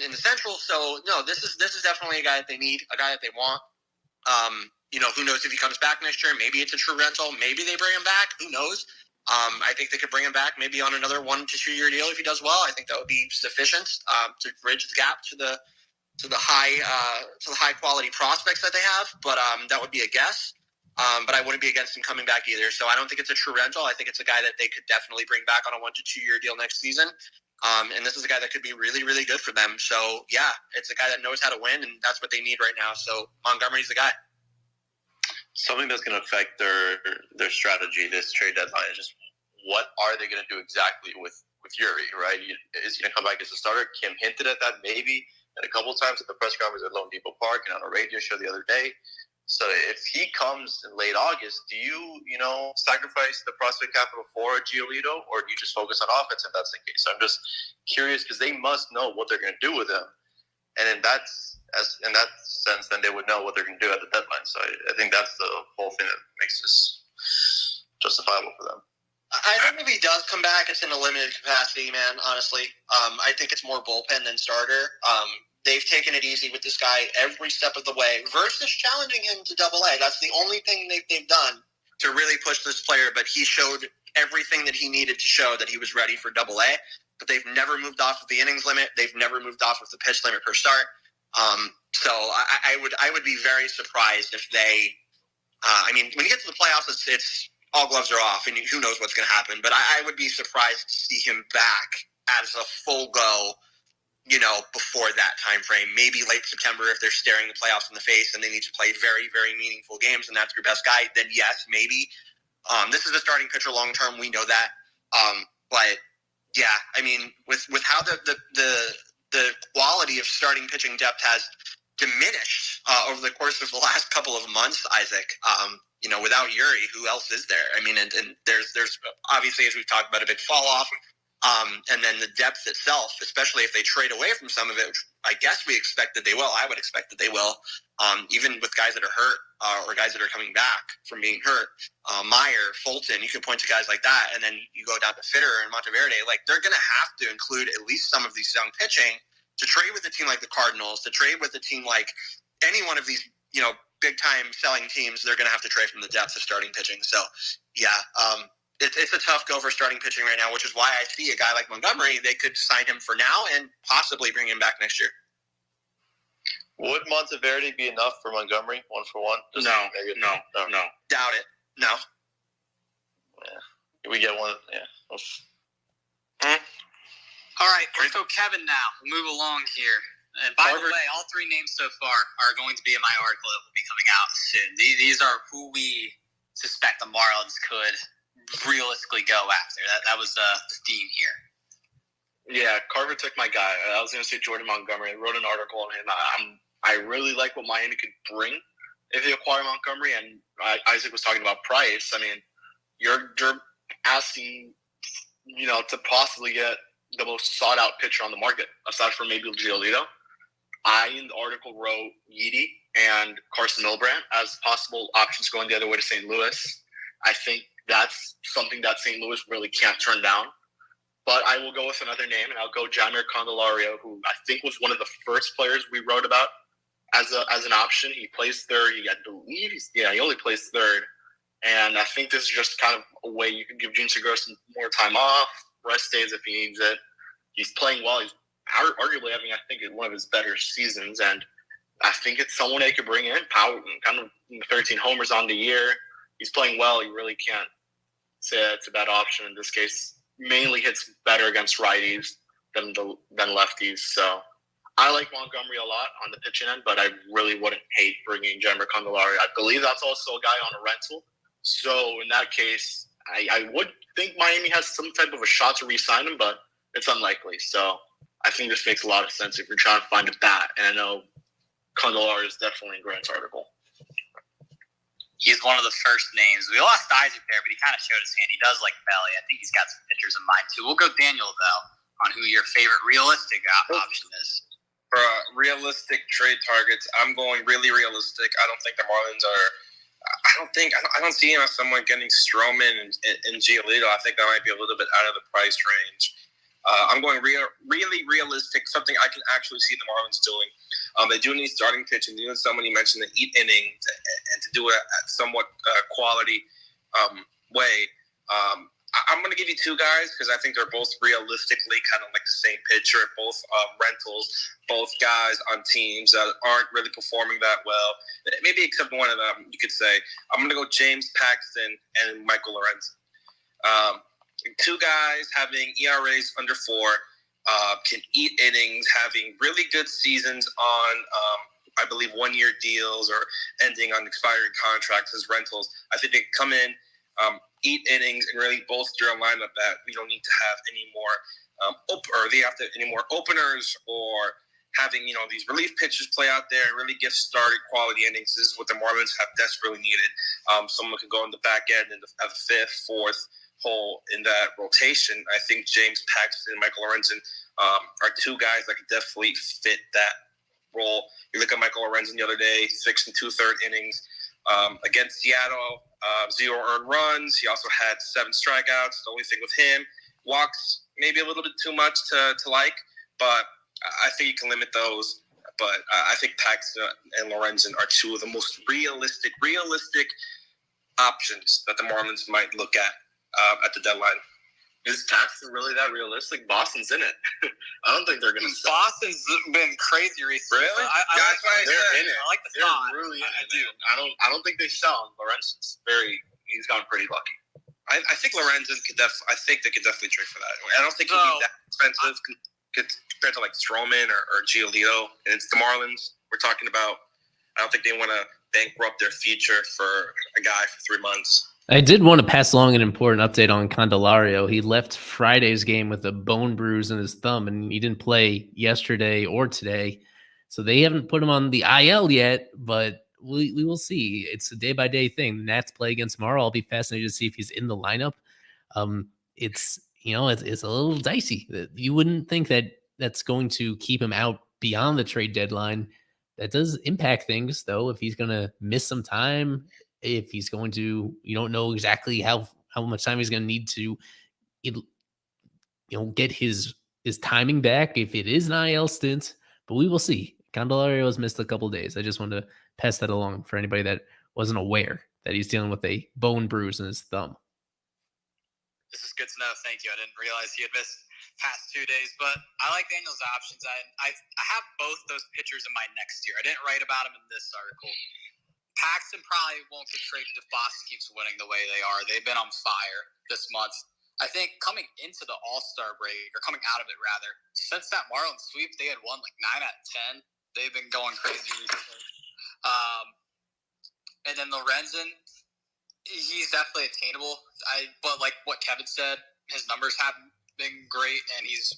in the Central. So no, this is definitely a guy that they need, a guy that they want. Who knows if he comes back next year? Maybe it's a true rental. Maybe they bring him back. Who knows? I think they could bring him back maybe on another 1 to 2 year deal if he does well. I think that would be sufficient to bridge the gap to the high quality prospects that they have. But that would be a guess. But I wouldn't be against him coming back either. So I don't think it's a true rental. I think it's a guy that they could definitely bring back on a 1 to 2 year deal next season. And this is a guy that could be really, really good for them. So yeah, it's a guy that knows how to win, and that's what they need right now. So Montgomery's the guy. Something that's going to affect their strategy this trade deadline is just what are they going to do exactly with Yuri, right? Is he going to come back as a starter? Kim hinted at that maybe, and a couple of times at the press conference at Lone Depot Park and on a radio show the other day. So if he comes in late August, do you sacrifice the prospect capital for Giolito, or do you just focus on offense if that's the case? I'm just curious because they must know what they're going to do with him, and in that sense, then they would know what they're going to do at the deadline. So I think that's the whole thing that makes this justifiable for them. I think if he does come back, it's in a limited capacity, man, honestly. I think it's more bullpen than starter. They've taken it easy with this guy every step of the way versus challenging him to Double-A. That's the only thing they've done to really push this player, but he showed everything that he needed to show that he was ready for Double-A. But they've never moved off of the innings limit. They've never moved off of the pitch limit per start. So I would be very surprised if they when you get to the playoffs, it's all gloves are off, and who knows what's going to happen. But I would be surprised to see him back as a full go, before that time frame. Maybe late September if they're staring the playoffs in the face and they need to play very, very meaningful games, and that's your best guy. Then yes, maybe. This is a starting pitcher long term. We know that. But yeah, with how the quality of starting pitching depth has diminished over the course of the last couple of months, Isaac. Without Yuri, who else is there? And there's obviously, as we've talked about, a big fall off. And then the depth itself, especially if they trade away from some of it, which I guess we expect that they will. I would expect that they will, even with guys that are hurt or guys that are coming back from being hurt. Meyer, Fulton, you can point to guys like that. And then you go down to Fitter and Monteverde. They're going to have to include at least some of these young pitching to trade with a team like the Cardinals, to trade with a team like any one of these, big-time selling teams. They're going to have to trade from the depth of starting pitching. So, yeah, it's a tough go for starting pitching right now, which is why I see a guy like Montgomery. They could sign him for now and possibly bring him back next year. Would Monteverde be enough for Montgomery, 1-for-1? No. Doubt it. No. Yeah. We get one. Yeah. All right, let's go Kevin now. We'll move along here. And by the way, all three names so far are going to be in my article that will be coming out soon. These are who we suspect the Marlins could realistically go after. That was the theme here. Yeah, Carver took my guy. I was going to say Jordan Montgomery. I wrote an article on him. I really like what Miami could bring if they acquire Montgomery. And Isaac was talking about price. You're asking, to possibly get the most sought-out pitcher on the market, aside from maybe Giolito. I, in the article, wrote Yeedy and Carson Milbrandt as possible options going the other way to St. Louis. I think that's something that St. Louis really can't turn down. But I will go with another name, and I'll go Jeimer Candelario, who I think was one of the first players we wrote about as an option. He plays third. He only plays third. And I think this is just kind of a way you can give Gene Segura some more time off, rest days if he needs it. He's playing well. He's arguably having, I think, one of his better seasons. And I think it's someone they could bring in. Power, kind of 13 homers on the year. He's playing well. You really can't say it's a bad option in this case. Mainly hits better against righties than lefties. So I like Montgomery a lot on the pitching end, but I really wouldn't hate bringing Jeimer Candelario. I believe that's also a guy on a rental. So in that case, I would think Miami has some type of a shot to re-sign him, but it's unlikely. So I think this makes a lot of sense if you're trying to find a bat. And I know Candelario is definitely in Grant's article. He's one of the first names. We lost Isaac there, but he kind of showed his hand. He does like Belly. I think he's got some pitchers in mind, too. We'll go Daniel, though, on who your favorite realistic option is. For realistic trade targets, I'm going really realistic. I don't think the Marlins are. I don't see him as someone getting Stroman and Giolito. I think that might be a little bit out of the price range. I'm going really realistic, something I can actually see the Marlins doing. They do need starting pitching. You know, somebody mentioned the 8 innings and to do it at somewhat quality way. I'm going to give you 2 guys because I think they're both realistically kind of like the same pitcher, both rentals, both guys on teams that aren't really performing that well. Maybe except one of them, you could say. I'm going to go James Paxton and Michael Lorenzen. 2 guys having ERAs under 4, can eat innings, having really good seasons on, I believe, 1-year deals or ending on expiring contracts as rentals. I think they come in, eat innings, and really bolster a lineup that we don't need to have any more, any more openers or having these relief pitchers play out there and really give started quality innings. This is what the Marlins have desperately needed. Someone could go in the back end at the 5th, 4th hole in that rotation. I think James Paxton and Michael Lorenzen are 2 guys that could definitely fit that role. You look at Michael Lorenzen the other day, 6 2/3 innings against Seattle, 0 earned runs. He also had 7 strikeouts. The only thing with him, walks maybe a little bit too much to like, but I think you can limit those. But I think Paxton and Lorenzen are 2 of the most realistic options that the Marlins might look at the deadline. Is Paxton really that realistic? Boston's in it. I don't think they're going to sell. Boston's been crazy recently. Really? They're in it. I like the They're thought. really in it. I don't think they sell him. Lorenzen's he's gone pretty lucky. I think Lorenzen I think they could definitely trade for that. I don't think he'd be that expensive compared to like Stroman or Giolito. And it's the Marlins we're talking about. I don't think they want to bankrupt their future for a guy for 3 months. I did want to pass along an important update on Candelario. He left Friday's game with a bone bruise in his thumb, and he didn't play yesterday or today. So they haven't put him on the IL yet, but we will see. It's a day-by-day thing. The Nats play against tomorrow. I'll be fascinated to see if he's in the lineup. It's a little dicey. You wouldn't think that that's going to keep him out beyond the trade deadline. That does impact things, though, if he's going to miss some time. If he's going to, you don't know exactly how much time he's going to need to, get his timing back if it is an IL stint. But we will see. Candelario has missed a couple of days. I just wanted to pass that along for anybody that wasn't aware that he's dealing with a bone bruise in his thumb. This is good to know. Thank you. I didn't realize he had missed past 2 days, but I like Daniel's options. I have both those pitchers in my next year. I didn't write about him in this article. Paxton probably won't get traded if Boston keeps winning the way they are. They've been on fire this month. I think coming into the All-Star break, or coming out of it rather, since that Marlins sweep, they had won like 9 out of 10. They've been going crazy recently. And then Lorenzen, he's definitely attainable. But like what Kevin said, his numbers haven't been great, and it's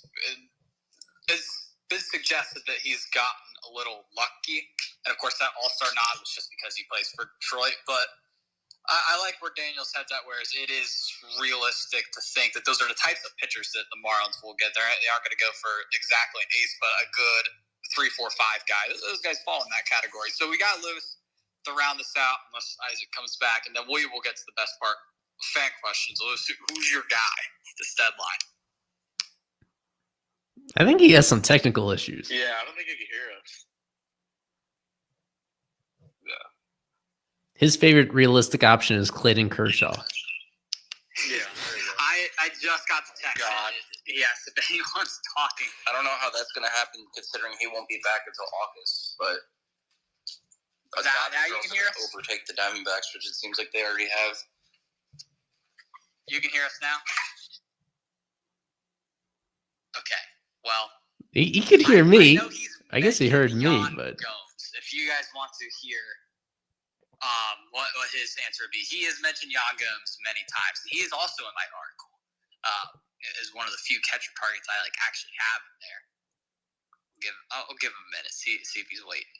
been suggested that he's gotten a little lucky. And of course, that All-Star nod was just because he plays for Detroit. But I like where Daniel's head's at, whereas it is realistic to think that those are the types of pitchers that the Marlins will get. They aren't going to go for exactly an ace, but a good 3, 4, 5 guy. Those guys fall in that category. So we got Lewis to round this out, unless Isaac comes back, and then we will get to the best part. Fan questions. Lewis, who's your guy this deadline? I think he has some technical issues. Yeah, I don't think he can hear us. Yeah. His favorite realistic option is Clayton Kershaw. Yeah. I just got the text. Yes, if anyone's talking. I don't know how that's going to happen considering he won't be back until August, but now you can hear us? Overtake the Diamondbacks, which it seems like they already have. You can hear us now? Okay. Well, he could hear me. I guess he heard me, Jan but Gomes, if you guys want to hear what his answer would be, he has mentioned Jan Gomes many times. He is also in my article. Is one of the few catcher targets I actually have in there. I'll give him a minute. See if he's waiting.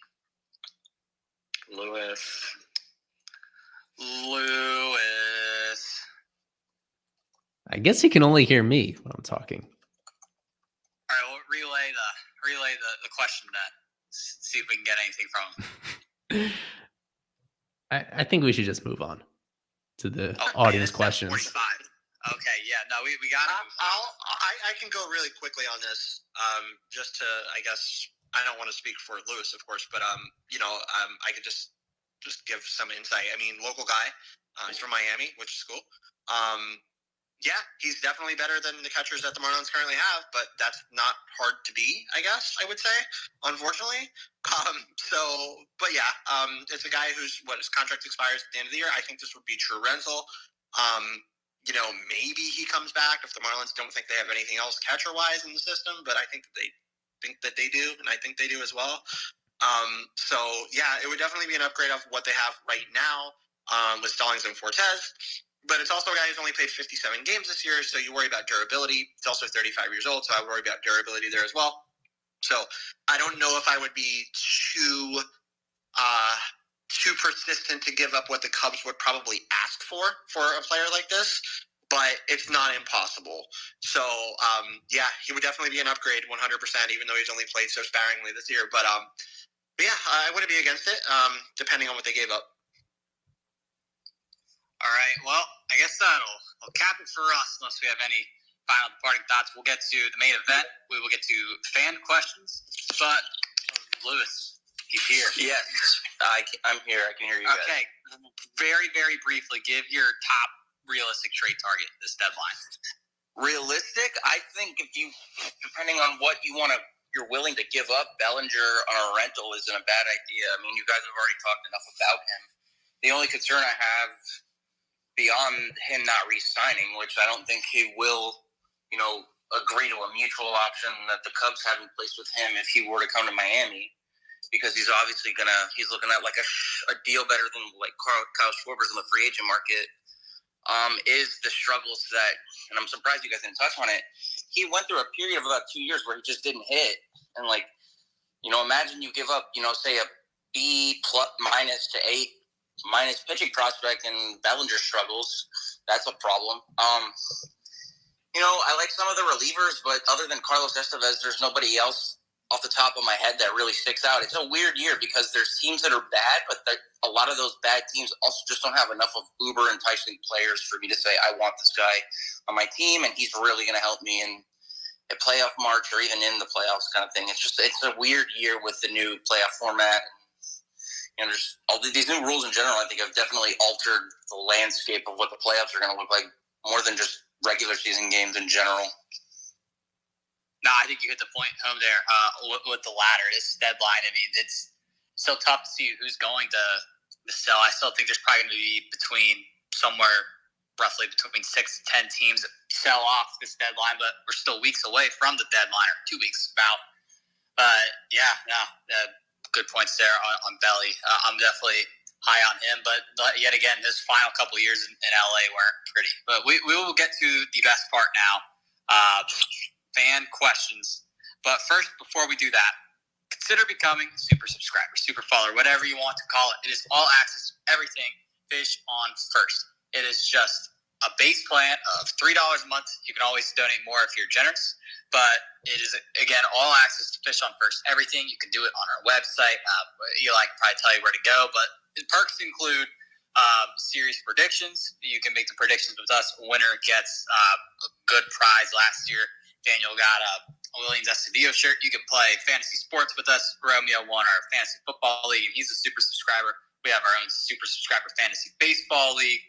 Lewis. I guess he can only hear me when I'm talking. All right, we'll relay the question then. See if we can get anything from him. I think we should just move on to the audience questions. 45. Okay, yeah, no, we got it. I can go really quickly on this. Just to, I guess, I don't want to speak for Lewis, of course, but I could just give some insight. I mean, local guy. He's from Miami, which is cool. Yeah, he's definitely better than the catchers that the Marlins currently have, but that's not hard to be, I guess, I would say, unfortunately. But yeah, it's a guy his contract expires at the end of the year. I think this would be true rental. Maybe he comes back if the Marlins don't think they have anything else catcher-wise in the system, but I think that they do, and I think they do as well. So yeah, it would definitely be an upgrade of what they have right now with Stallings and Fortes. But it's also a guy who's only played 57 games this year, so you worry about durability. He's also 35 years old, so I worry about durability there as well. So I don't know if I would be too persistent to give up what the Cubs would probably ask for a player like this, but it's not impossible. So yeah, he would definitely be an upgrade 100%, even though he's only played so sparingly this year. But yeah, I wouldn't be against it, depending on what they gave up. All right, well, I guess that'll cap it for us, unless we have any final departing thoughts. We'll get to the main event. We will get to fan questions. But, Lewis, he's here. Yes, I'm here. I can hear you guys. Okay, very, very briefly, give your top realistic trade target this deadline. Realistic? I think depending on what you're willing to give up, Bellinger on a rental isn't a bad idea. I mean, you guys have already talked enough about him. The only concern I have beyond him not re-signing, which I don't think he will, agree to a mutual option that the Cubs have in place with him if he were to come to Miami, because he's obviously he's looking at a deal better than Kyle Schwarber's in the free agent market, is the struggles that, and I'm surprised you guys didn't touch on it, he went through a period of about 2 years where he just didn't hit. And imagine you give up, say a B minus to A minus pitching prospect and Bellinger struggles. That's a problem. I like some of the relievers, but other than Carlos Estevez, there's nobody else off the top of my head that really sticks out. It's a weird year because there's teams that are bad, but a lot of those bad teams also just don't have enough of uber enticing players for me to say, I want this guy on my team and he's really going to help me in a playoff March or even in the playoffs kind of thing. It's a weird year with the new playoff format. There's all these new rules in general, I think, have definitely altered the landscape of what the playoffs are going to look like more than just regular season games in general. No, I think you hit the point home there with the latter. This deadline, I mean, it's so tough to see who's going to sell. I still think there's probably going to be roughly between 6 to 10 teams that sell off this deadline, but we're still weeks away from the deadline, or 2 weeks about. But good points there on Belly. I'm definitely high on him, but yet again, his final couple of years in LA weren't pretty. But we will get to the best part now, fan questions. But first, before we do that, consider becoming a super subscriber, super follower, whatever you want to call it. It is all access to everything Fish on First. It is just a base plan of $3 a month. You can always donate more if you're generous. But it is, again, all access to Fish on First. Everything. You can do it on our website. Eli can probably tell you where to go. But the perks include series predictions. You can make the predictions with us. Winner gets a good prize. Last year, Daniel got a Williams Estadio shirt. You can play fantasy sports with us. Romeo won our fantasy football league, and he's a super subscriber. We have our own super subscriber fantasy baseball league.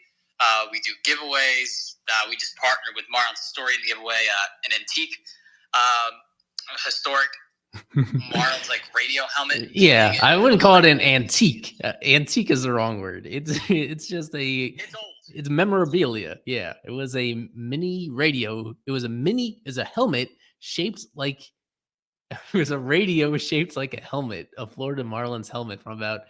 We do giveaways. We just partnered with Marlins Historian to give away an antique, historic Marlins radio helmet. Yeah, I wouldn't call it an antique. Antique is the wrong word. It's just It's old. it's memorabilia. Yeah, it was a mini radio. It was a helmet shaped like It was a radio shaped like a helmet, a Florida Marlins helmet from about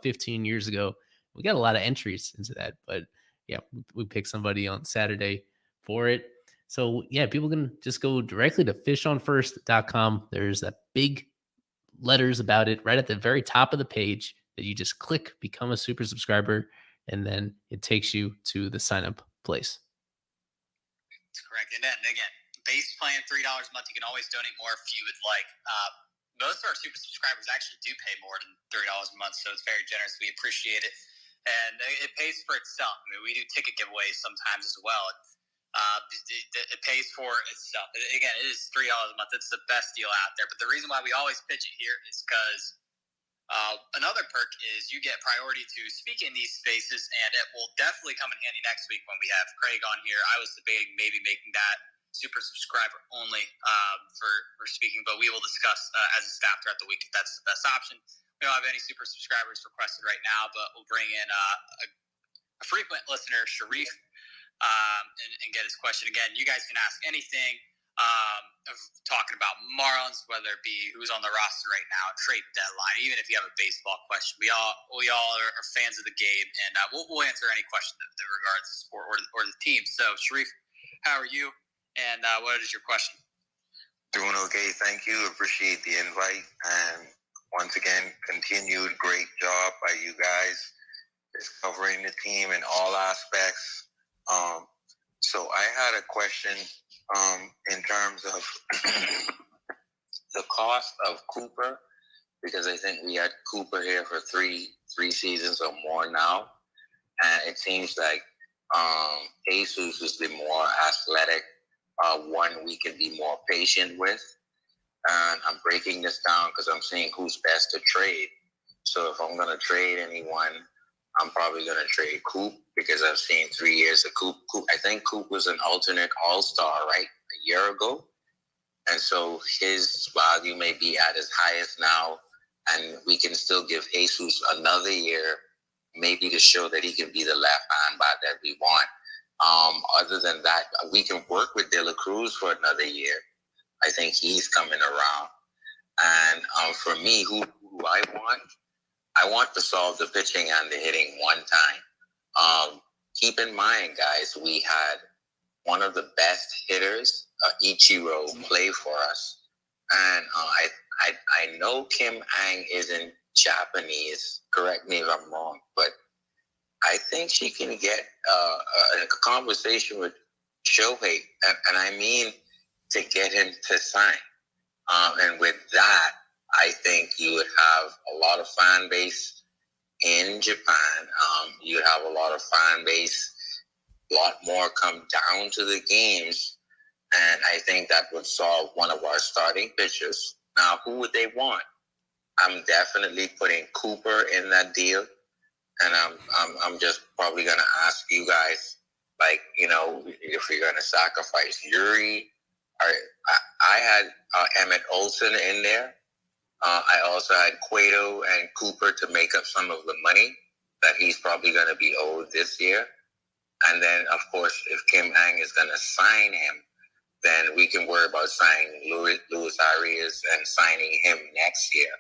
15 years ago. We got a lot of entries into that, but yeah, we picked somebody on Saturday for it. So yeah, people can just go directly to fishonfirst.com. There's a big letters about it right at the very top of the page that you just click become a super subscriber, and then it takes you to the sign up place. That's correct. And then again, base plan $3 a month. You can always donate more if you would like. Most of our super subscribers actually do pay more than $3 a month, so it's very generous. We appreciate it, and it pays for itself. I mean, we do ticket giveaways sometimes as well. It pays for itself. Again, it is $3 a month. It's the best deal out there. But the reason why we always pitch it here is because another perk is you get priority to speak in these spaces, and it will definitely come in handy next week when we have Craig on here. I was debating maybe making that super subscriber only for speaking, but we will discuss as a staff throughout the week if that's the best option. We don't have any super subscribers requested right now, but we'll bring in a frequent listener, Sharif, and get his question. Again, you guys can ask anything of talking about Marlins, whether it be who's on the roster right now, trade deadline, even if you have a baseball question. We all are fans of the game, and we'll answer any question that regards the sport or the team. So, Sharif, how are you? And what is your question? Doing okay, thank you. Appreciate the invite. And once again, continued great job by you guys. Just covering the team in all aspects. So I had a question in terms of the cost of Cooper, because I think we had Cooper here for three seasons or more now. And it seems like Jesus is the more athletic one we can be more patient with. And I'm breaking this down because I'm seeing who's best to trade. So if I'm going to trade anyone, I'm probably going to trade Coop, because I've seen 3 years of Coop. I think Coop was an alternate all-star, right, a year ago. And so his value may be at his highest now, and we can still give Jesus another year, maybe to show that he can be the left-hand bat that we want. Other than that, we can work with De La Cruz for another year. I think he's coming around. And for me, who do I want? I want to solve the pitching and the hitting one time. Keep in mind, guys, we had one of the best hitters, Ichiro, play for us. And I know Kim Ang isn't Japanese. Correct me if I'm wrong, but I think she can get a conversation with Shohei, and I mean to get him to sign. And with that, I think you would have a lot of fan base in Japan. You'd have a lot of fan base, a lot more come down to the games, and I think that would solve one of our starting pitchers. Now, who would they want? I'm definitely putting Cooper in that deal. And I'm just probably going to ask you guys, like, you know, if you're going to sacrifice Yuri. I had Emmett Olsen in there. I also had Cueto and Cooper to make up some of the money that he's probably going to be owed this year. And then, of course, if Kim Ang is going to sign him, then we can worry about signing Luis Arias and signing him next year.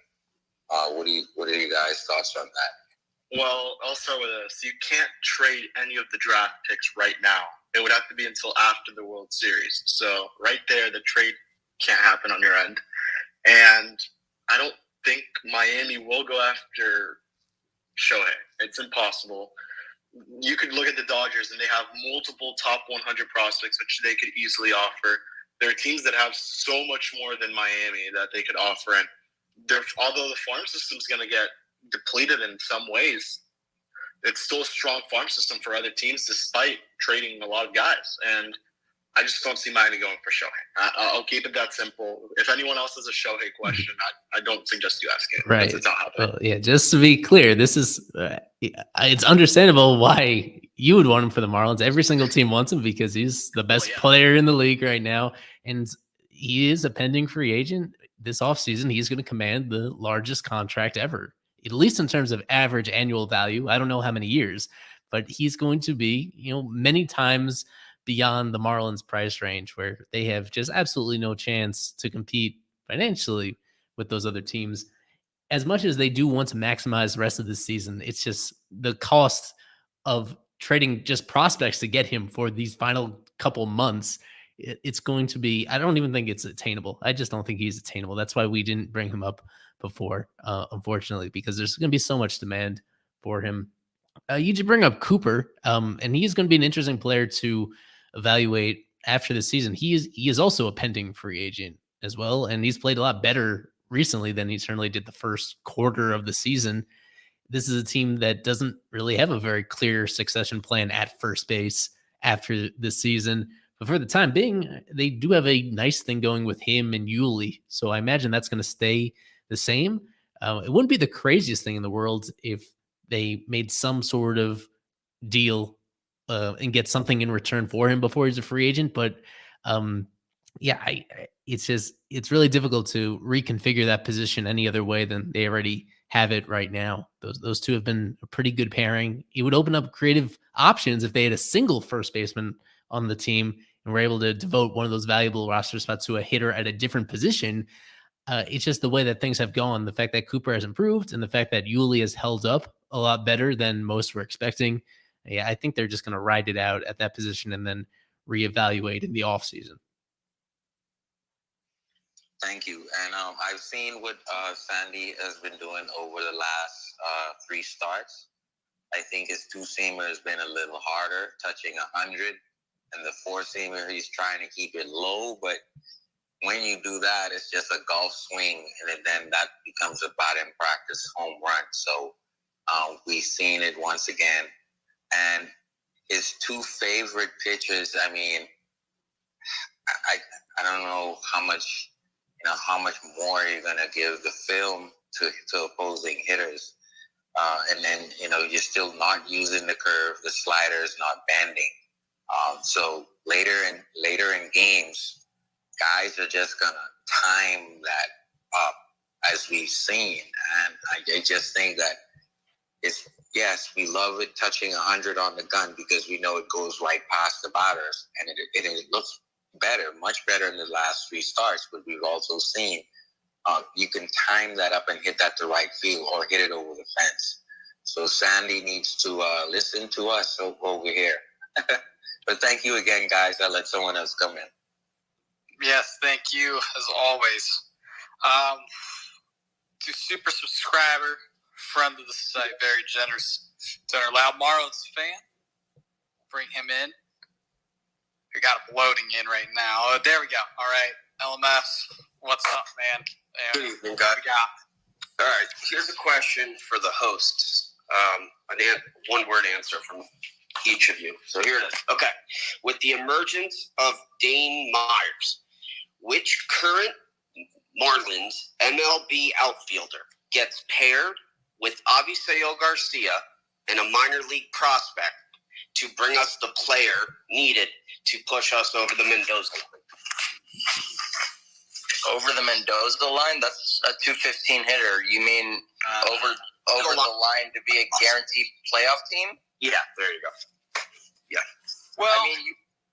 What are you guys' thoughts on that? Well, I'll start with this. You can't trade any of the draft picks right now. It would have to be until after the World Series. So right there, the trade can't happen on your end. And I don't think Miami will go after Shohei. It's impossible. You could look at the Dodgers, and they have multiple top 100 prospects, which they could easily offer. There are teams that have so much more than Miami that they could offer. And although the farm system is going to get depleted in some ways, it's still a strong farm system for other teams despite trading a lot of guys. And I just don't see Miami going for Shohei. I'll keep it that simple. If anyone else has a Shohei question, I don't suggest you ask it. Right. It's not happening. Well, yeah, just to be clear, this is it's understandable why you would want him for the Marlins. Every single team wants him because he's the best player in the league right now. And he is a pending free agent. This offseason, he's going to command the largest contract ever, at least in terms of average annual value. I don't know how many years, but he's going to be, many times beyond the Marlins price range, where they have just absolutely no chance to compete financially with those other teams. As much as they do want to maximize the rest of the season, it's just the cost of trading just prospects to get him for these final couple months. It's going to be, I don't even think it's attainable. I just don't think he's attainable. That's why we didn't bring him up before, unfortunately, because there's going to be so much demand for him. You did bring up Cooper, and he's going to be an interesting player to evaluate after the season. He is also a pending free agent as well, and he's played a lot better recently than he certainly did the first quarter of the season. This is a team that doesn't really have a very clear succession plan at first base after this season. But for the time being, they do have a nice thing going with him and Yuli. So I imagine that's going to stay the same. It wouldn't be the craziest thing in the world if they made some sort of deal and get something in return for him before he's a free agent. But yeah, it's really difficult to reconfigure that position any other way than they already have it right now. Those two have been a pretty good pairing. It would open up creative options if they had a single first baseman on the team and were able to devote one of those valuable roster spots to a hitter at a different position. It's just the way that things have gone. The fact that Cooper has improved and the fact that Yuli has held up a lot better than most were expecting. Yeah, I think they're just going to ride it out at that position and then reevaluate in the offseason. Thank you. And I've seen what Sandy has been doing over the last 3 starts. I think his two-seamer has been a little harder, touching 100. And the four-seamer, he's trying to keep it low. But when you do that, it's just a golf swing. And then that becomes a batting practice home run. So we've seen it once again. And his 2 favorite pitches, I mean, I don't know how much more you're going to give the film to opposing hitters. And then, you're still not using the curve, the slider is not bending. So later in games, guys are just going to time that up as we've seen. And I just think that yes, we love it touching 100 on the gun because we know it goes right past the batters. And it looks better, much better in the last 3 starts, but we've also seen you can time that up and hit that to right field or hit it over the fence. So Sandy needs to listen to us over here. But thank you again, guys. I'll let someone else come in. Yes, thank you, as always. To super subscriber, friend of the site, very generous donor, loud Marlins fan. Bring him in. We got him loading in right now. Oh, there we go. All right, LMS, what's up, man? Good evening, guys. All right, here's a question for the hosts. One-word answer from each of you. So here it is. Okay. With the emergence of Dane Myers, which current Marlins MLB outfielder gets paired with Avisail Garcia and a minor league prospect to bring us the player needed to push us over the Mendoza line? Over the Mendoza line? That's a 215 hitter. You mean over the line to be a guaranteed playoff team? Yeah, there you go. Yeah. Well, I mean,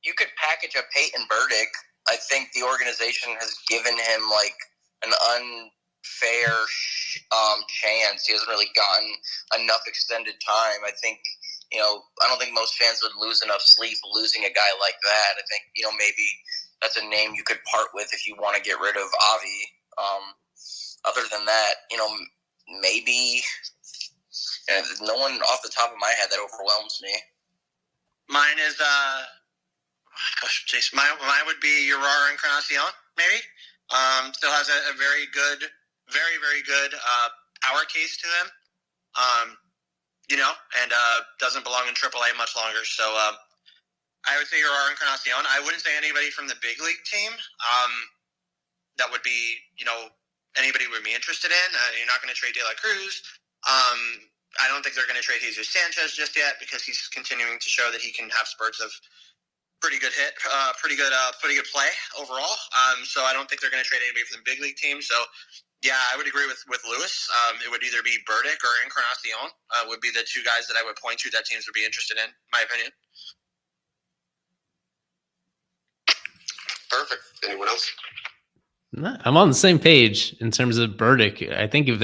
you could package a Peyton Burdick. I think the organization has given him like an unfair chance. He hasn't really gotten enough extended time. I think, I don't think most fans would lose enough sleep losing a guy like that. I think, maybe that's a name you could part with if you want to get rid of Avi. Other than that, maybe no one off the top of my head that overwhelms me. Mine is mine would be Aurora Encarnacion, maybe. Still has a very good, very, very good power case to him. And doesn't belong in AAA much longer. So I would say Aurora Encarnacion. I wouldn't say anybody from the big league team. That would be, anybody would be interested in. You're not going to trade De La Cruz. I don't think they're going to trade Jesus Sanchez just yet because he's continuing to show that he can have spurts of pretty good pretty good play overall. So I don't think they're going to trade anybody from the big league team. So yeah, I would agree with Lewis. It would either be Burdick or Encarnacion would be the 2 guys that I would point to that teams would be interested in my opinion. Perfect. Anyone else? No, I'm on the same page in terms of Burdick. I think if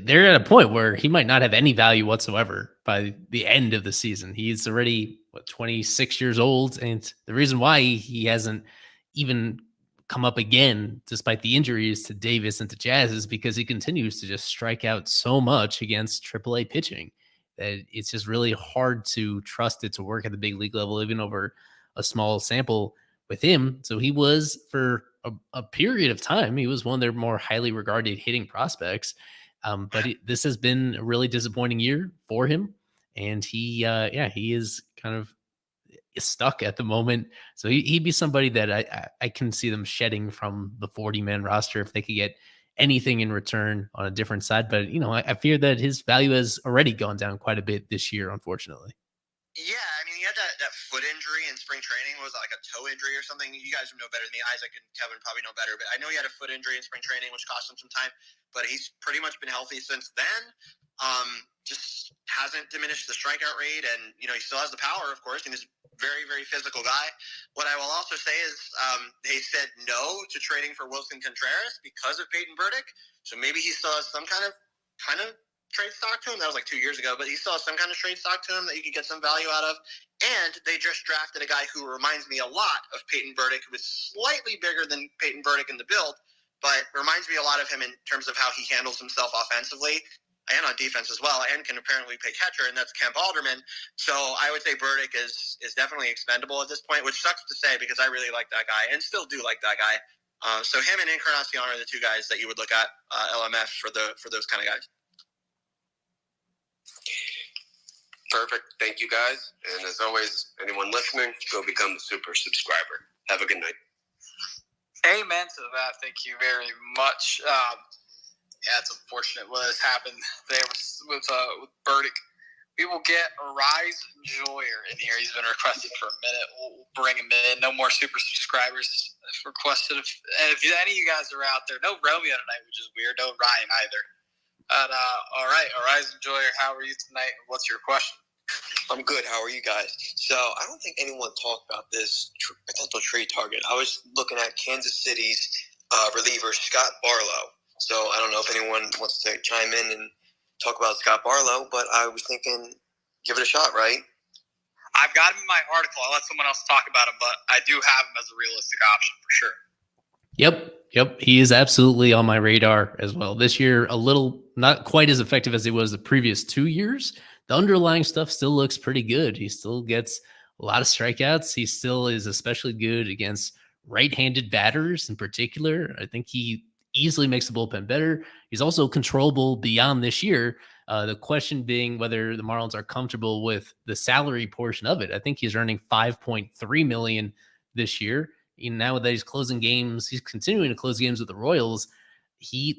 they're at a point where he might not have any value whatsoever by the end of the season. He's already 26 years old, and the reason why he hasn't even come up again, despite the injuries to Davis and to Jazz, is because he continues to just strike out so much against AAA pitching that it's just really hard to trust it to work at the big league level, even over a small sample with him. So he was, for a period of time, he was one of their more highly regarded hitting prospects. But this has been a really disappointing year for him, and he is kind of stuck at the moment. So he'd be somebody that I can see them shedding from the 40-man roster if they could get anything in return on a different side. But I fear that his value has already gone down quite a bit this year, unfortunately. Yeah, I mean, he had that foot injury in spring training. Was it like a toe injury or something? You guys would know better than me. Isaac and Kevin probably know better, but I know he had a foot injury in spring training, which cost him some time. But he's pretty much been healthy since then. Just hasn't diminished the strikeout rate, and he still has the power, of course, and he's a very, very physical guy. What I will also say is they said no to trading for Wilson Contreras because of Peyton Burdick. So maybe he still has some kind of trade stock to him. That was like 2 years ago, but he still has some kind of trade stock to him that you could get some value out of. And they just drafted a guy who reminds me a lot of Peyton Burdick, who was slightly bigger than Peyton Burdick in the build, but reminds me a lot of him in terms of how he handles himself offensively and on defense as well, and can apparently play catcher, and that's Kemp Alderman. So I would say Burdick is definitely expendable at this point, which sucks to say because I really like that guy and still do like that guy. So him and Encarnacion are the two guys that you would look at LMF for those kind of guys. Perfect. Thank you, guys. And as always, anyone listening, go become a super subscriber. Have a good night. Amen to that. Thank you very much. It's unfortunate what has happened there with Burdick. We will get Rise Joyer in here. He's been requested for a minute. We'll bring him in. No more super subscribers requested. If any of you guys are out there, no Romeo tonight, which is weird. No Ryan either. All right, Rise Joyer, how are you tonight? What's your question? I'm good. How are you guys? So I don't think anyone talked about this potential trade target. I was looking at Kansas City's reliever, Scott Barlow. So I don't know if anyone wants to chime in and talk about Scott Barlow, but I was thinking, give it a shot, right? I've got him in my article. I'll let someone else talk about him, but I do have him as a realistic option for sure. Yep. He is absolutely on my radar as well. This year, a little not quite as effective as he was the previous 2 years. The underlying stuff still looks pretty good. He still gets a lot of strikeouts. He still is especially good against right-handed batters in particular. I think he easily makes the bullpen better. He's also controllable beyond this year. The question being whether the Marlins are comfortable with the salary portion of it. I think he's earning $5.3 million this year. Now that he's closing games, he's continuing to close games with the Royals.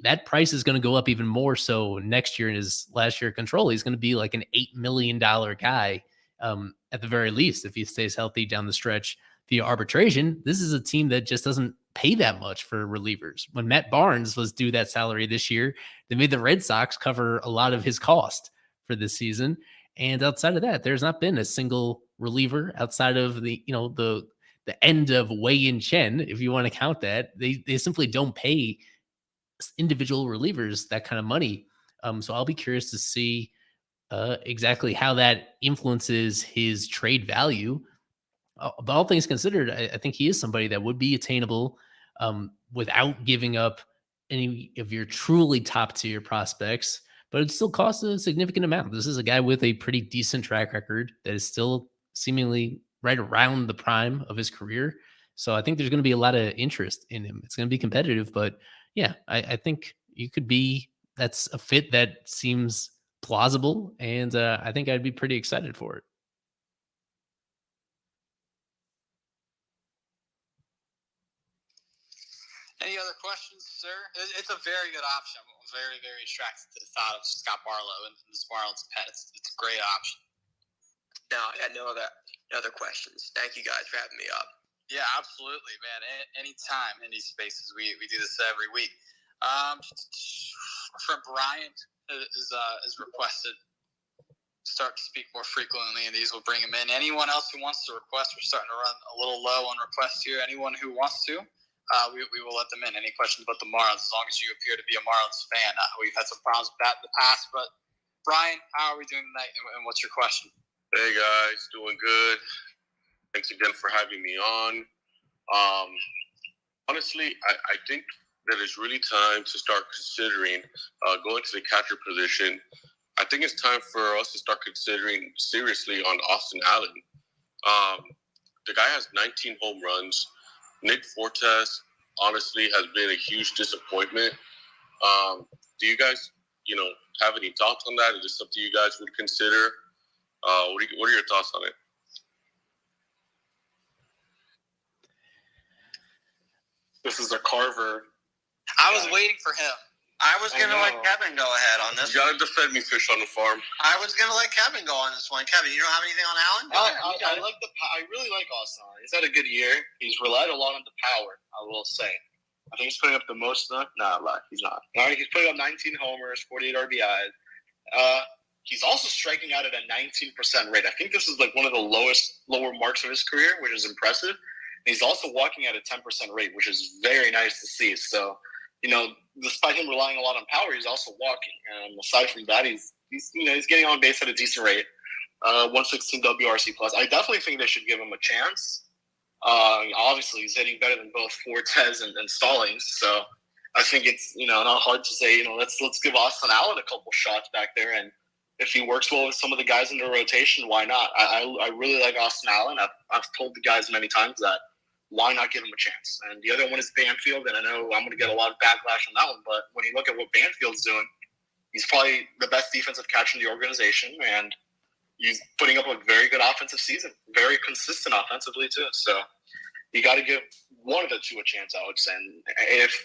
That price is going to go up even more so next year in his last year of control. He's going to be like an $8 million guy at the very least if he stays healthy down the stretch via arbitration. This is a team that just doesn't pay that much for relievers. When Matt Barnes was due that salary this year, they made the Red Sox cover a lot of his cost for this season. And outside of that, there's not been a single reliever outside of the end of Wei Yin Chen, if you want to count that. They simply don't pay individual relievers that kind of money. So I'll be curious to see exactly how that influences his trade value. But all things considered, I think he is somebody that would be attainable without giving up any of your truly top tier prospects, but it still costs a significant amount. This is a guy with a pretty decent track record that is still seemingly right around the prime of his career. So I think there's going to be a lot of interest in him. It's going to be competitive, but yeah, I think that's a fit that seems plausible, and I think I'd be pretty excited for it. Any other questions, sir? It's a very good option. I'm very, very attracted to the thought of Scott Barlow and this Marlins pen. It's a great option. No, I had no other questions. Thank you guys for having me up. Yeah, absolutely, man. Anytime in these spaces, we do this every week. From Brian is requested start to speak more frequently, and these will bring him in. Anyone else who wants to request? We're starting to run a little low on requests here. Anyone who wants to, we will let them in. Any questions about the Marlins, as long as you appear to be a Marlins fan. We've had some problems with that in the past, but Brian, how are we doing tonight, and what's your question? Hey guys, doing good. Thanks again for having me on. Honestly, I think that it's really time to start considering going to the catcher position. I think it's time for us to start considering seriously on Austin Allen. The guy has 19 home runs. Nick Fortes, honestly, has been a huge disappointment. Do you guys, have any thoughts on that? Is this something you guys would consider? What are your thoughts on it? This is a Carver. I was waiting for him. I was going to let Kevin go ahead on this. You got to defend me, fish on the farm. I was going to let Kevin go on this one. Kevin, you don't have anything on Allen? I really like Austin Allen. He's had a good year. He's relied a lot on the power, I will say. I think he's putting up the most. He's not. All right, he's putting up 19 homers, 48 RBIs. He's also striking out at a 19% rate. I think this is like one of the lower marks of his career, which is impressive. And he's also walking at a 10% rate, which is very nice to see. So, despite him relying a lot on power, he's also walking. And aside from that, he's getting on base at a decent rate. 116 WRC plus. I definitely think they should give him a chance. Obviously, he's hitting better than both Fortes and Stallings. So I think it's not hard to say let's give Austin Allen a couple shots back there, and if he works well with some of the guys in the rotation, why not? I really like Austin Allen. I've told the guys many times that. Why not give him a chance? And the other one is Banfield, and I know I'm going to get a lot of backlash on that one, but when you look at what Banfield's doing, he's probably the best defensive catcher in the organization, and he's putting up a very good offensive season, very consistent offensively too. So you got to give one of the two a chance, I would say,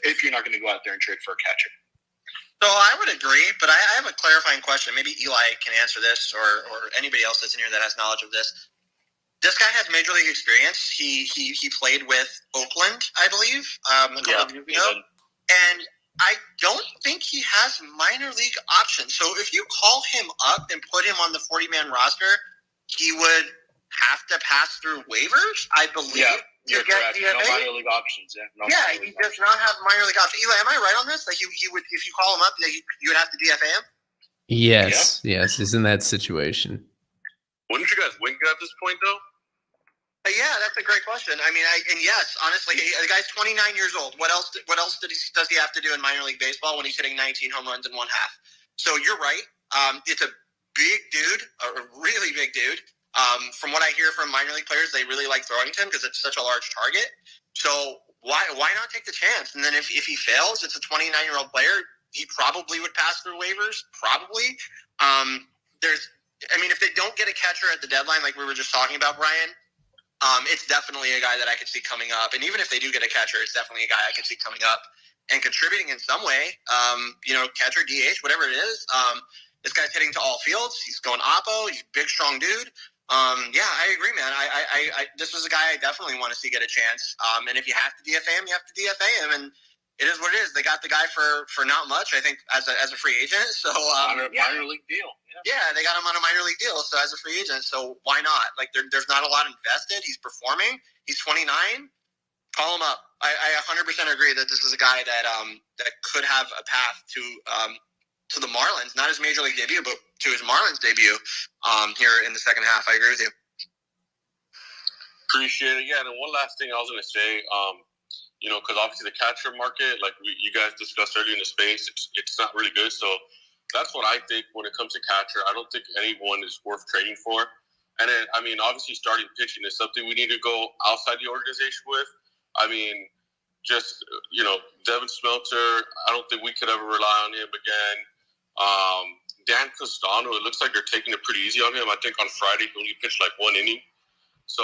if you're not going to go out there and trade for a catcher. So I would agree, but I have a clarifying question. Maybe Eli can answer this, or anybody else that's in here that has knowledge of this. This guy has major league experience. He played with Oakland, I believe, a couple of years ago. And I don't think he has minor league options. So if you call him up and put him on the 40-man roster, he would have to pass through waivers, I believe. Yeah, you're correct. No minor league options. Yeah, he does not have minor league options. Eli, am I right on this? Like he would, if you call him up, you would have to DFA him? Yes, he's in that situation. Wouldn't you guys wing at this point, though? Yeah, that's a great question. I mean, and yes, honestly, the guy's 29 years old. What else does he have to do in minor league baseball when he's hitting 19 home runs in one half? So you're right. It's a big dude, a really big dude. From what I hear from minor league players, they really like throwing to him because it's such a large target. So why not take the chance? And then if he fails, it's a 29-year-old player. He probably would pass through waivers. Probably. If they don't get a catcher at the deadline, like we were just talking about, Brian. It's definitely a guy that I could see coming up. And even if they do get a catcher, it's definitely a guy I could see coming up and contributing in some way. Catcher, DH, whatever it is. This guy's hitting to all fields. He's going oppo. He's a big, strong dude. I agree, man. This is a guy I definitely want to see get a chance. And if you have to DFA him, you have to DFA him. And it is what it is. They got the guy for not much, I think, as a free agent. So minor league deal. Yeah, they got him on a minor league deal, so as a free agent. So why not? Like, there's not a lot invested. He's performing. He's 29. Call him up. I 100% agree that this is a guy that could have a path to the Marlins, not his major league debut, but to his Marlins debut here in the second half. I agree with you. Appreciate it. Yeah, and one last thing I was going to say, because obviously the catcher market, like you guys discussed earlier in the space, it's not really good. So that's what I think when it comes to catcher. I don't think anyone is worth trading for. And then, obviously starting pitching is something we need to go outside the organization with. Devin Smelter, I don't think we could ever rely on him again. Dan Castano, it looks like they're taking it pretty easy on him. I think on Friday he only pitched like one inning. So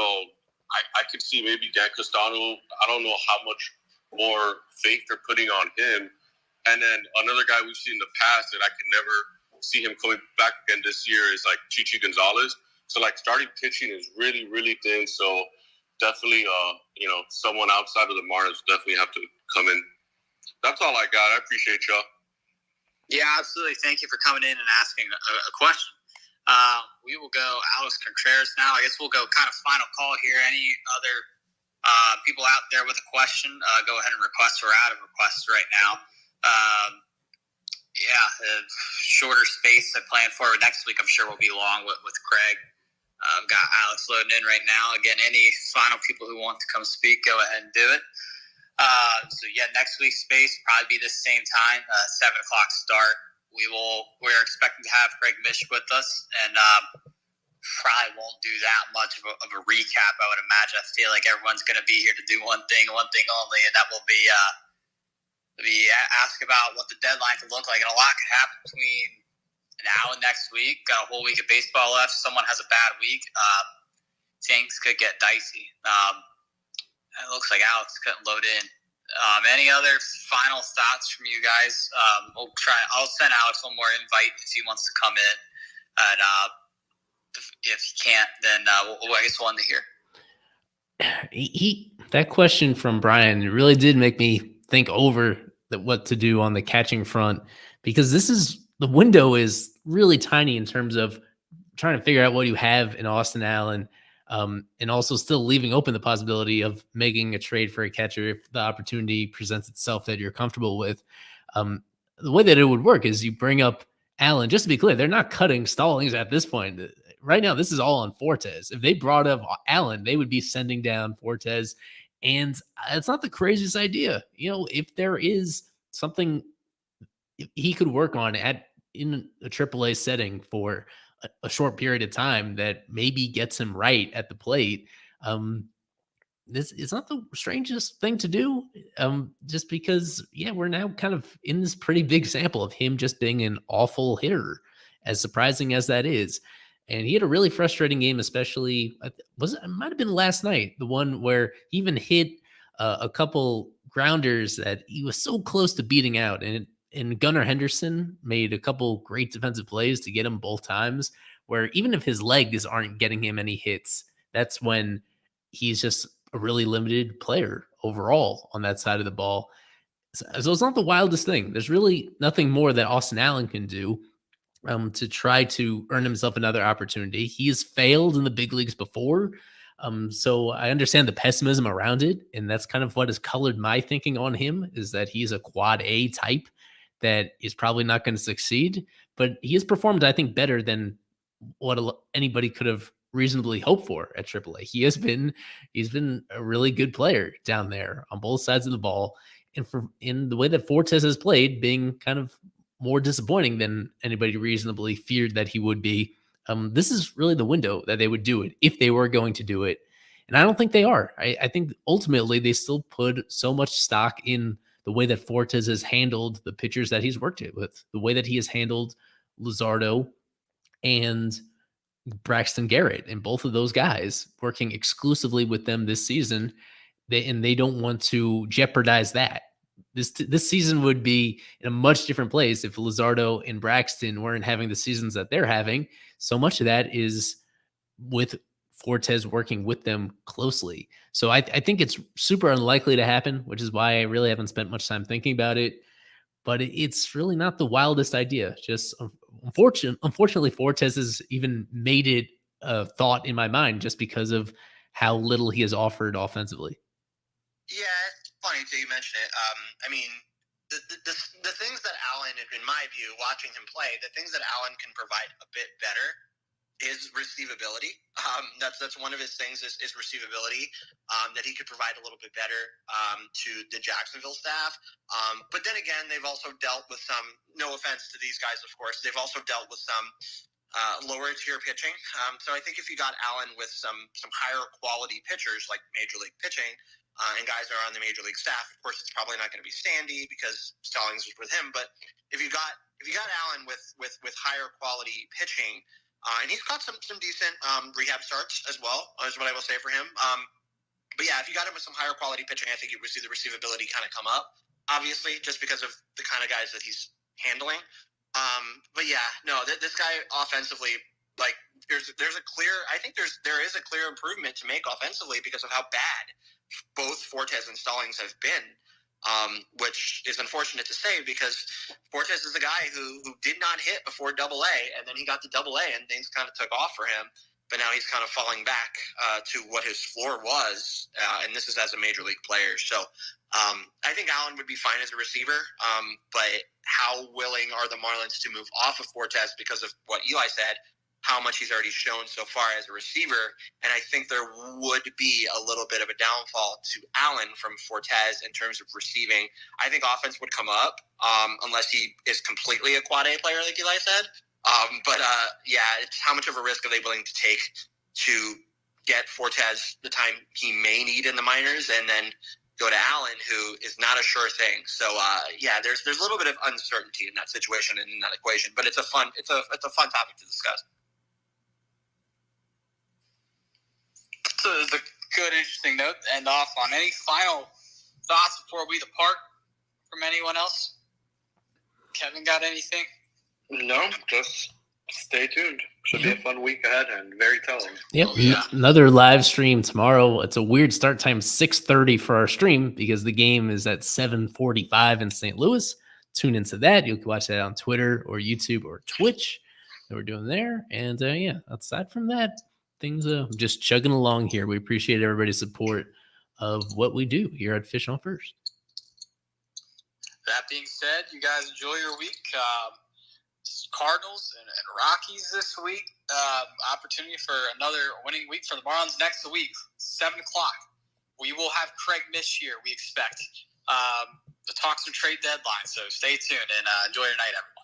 I could see maybe Dan Castano. I don't know how much more faith they're putting on him. And then another guy we've seen in the past that I could never see him coming back again this year is like Chichi Gonzalez. So like starting pitching is really, really thin. So definitely, someone outside of the Marlins definitely have to come in. That's all I got. I appreciate y'all. Yeah, absolutely. Thank you for coming in and asking a question. We will go Alex Contreras now. I guess we'll go kind of final call here. Any other People out there with a question, go ahead and request. We're out of requests right now. Shorter space I plan for next week. I'm sure we'll be long with Craig. Got Alex loading in right now. Again, any final people who want to come speak, go ahead and do it. Next week's space probably be the same time, 7 o'clock start. We're expecting to have Craig Mish with us, and probably won't do that much of a recap. I would imagine. I feel like everyone's going to be here to do one thing only, and that will be ask about what the deadline could look like. And a lot could happen between now and next week. Got a whole week of baseball left. Someone has a bad week. Things could get dicey. It looks like Alex couldn't load in. Any other final thoughts from you guys? I'll send Alex one more invite if he wants to come in. And if he can't, then I guess we'll end it here. That question from Brian really did make me think over what to do on the catching front, because the window is really tiny in terms of trying to figure out what you have in Austin Allen, and also still leaving open the possibility of making a trade for a catcher if the opportunity presents itself that you're comfortable with. The way that it would work is you bring up Allen. Just to be clear, they're not cutting Stallings at this point. Right now, this is all on Fortes. If they brought up Allen, they would be sending down Fortes. And it's not the craziest idea. If there is something he could work on in a AAA setting for a short period of time that maybe gets him right at the plate, this is not the strangest thing to do. Just because, we're now kind of in this pretty big sample of him just being an awful hitter, as surprising as that is. And he had a really frustrating game, especially it might have been last night, the one where he even hit a couple grounders that he was so close to beating out. And Gunnar Henderson made a couple great defensive plays to get him both times, where even if his legs aren't getting him any hits, that's when he's just a really limited player overall on that side of the ball. So it's not the wildest thing. There's really nothing more that Austin Allen can do to try to earn himself another opportunity. He has failed in the big leagues before. So I understand the pessimism around it. And that's kind of what has colored my thinking on him, is that he's a quad A type that is probably not going to succeed. But he has performed, I think, better than what anybody could have reasonably hoped for at AAA. He's been a really good player down there on both sides of the ball. And in the way that Fortes has played, being kind of more disappointing than anybody reasonably feared that he would be. This is really the window that they would do it if they were going to do it. And I don't think they are. I think ultimately they still put so much stock in the way that Fortes has handled the pitchers that he's worked with, the way that he has handled Luzardo and Braxton Garrett, and both of those guys working exclusively with them this season. They don't want to jeopardize that. This season would be in a much different place if Luzardo and Braxton weren't having the seasons that they're having. So much of that is with Fortes working with them closely. So I think it's super unlikely to happen, which is why I really haven't spent much time thinking about it. But it's really not the wildest idea. Just unfortunately, Fortes has even made it a thought in my mind just because of how little he has offered offensively. Yeah, it's funny too you mention it. The things that Allen, in my view, watching him play, the things that Allen can provide a bit better is receivability. That's one of his things is receivability, that he could provide a little bit better to the Jacksonville staff. But then again, they've also dealt with some, no offense to these guys, of course, they've also dealt with some lower tier pitching. So I think if you got Allen with some higher quality pitchers like Major League pitching, and guys that are on the Major League staff, of course, it's probably not going to be Standy because Stallings was with him. But if you got Allen with higher quality pitching, and he's got some decent rehab starts as well, is what I will say for him. But yeah, if you got him with some higher quality pitching, I think you would see the receivability kind of come up, obviously, just because of the kind of guys that he's handling. But yeah, no, this guy offensively, like there is a clear improvement to make offensively because of how bad both Fortes and Stallings have been, which is unfortunate to say because Fortes is the guy who did not hit before AA, and then he got to AA and things kind of took off for him. but now he's kind of falling back to what his floor was, and this is as a major league player. So I think Allen would be fine as a receiver, but how willing are the Marlins to move off of Fortes because of what Eli said, how much he's already shown so far as a receiver? And I think there would be a little bit of a downfall to Allen from Fortes in terms of receiving. I think offense would come up unless he is completely a quad A player, like Eli said. It's how much of a risk are they willing to take to get Fortes the time he may need in the minors, and then go to Allen, who is not a sure thing. So there's a little bit of uncertainty in that situation and in that equation, but it's a fun topic to discuss. So it's a good, interesting note to end off on. Any final thoughts before we depart from anyone else? Kevin, got anything? No, just stay tuned. Should be a fun week ahead and very telling. Yep, another live stream tomorrow. It's a weird start time, 6:30 for our stream because the game is at 7:45 in St. Louis. Tune into that. You can watch that on Twitter or YouTube or Twitch that we're doing there. And aside from that, things just chugging along here. We appreciate everybody's support of what we do here at Fish on First. That being said, you guys enjoy your week. Cardinals and Rockies this week. Opportunity for another winning week for the Marlins next week, 7 o'clock. We will have Craig Mish here, we expect. The talks and trade deadline, so stay tuned and enjoy your night, everyone.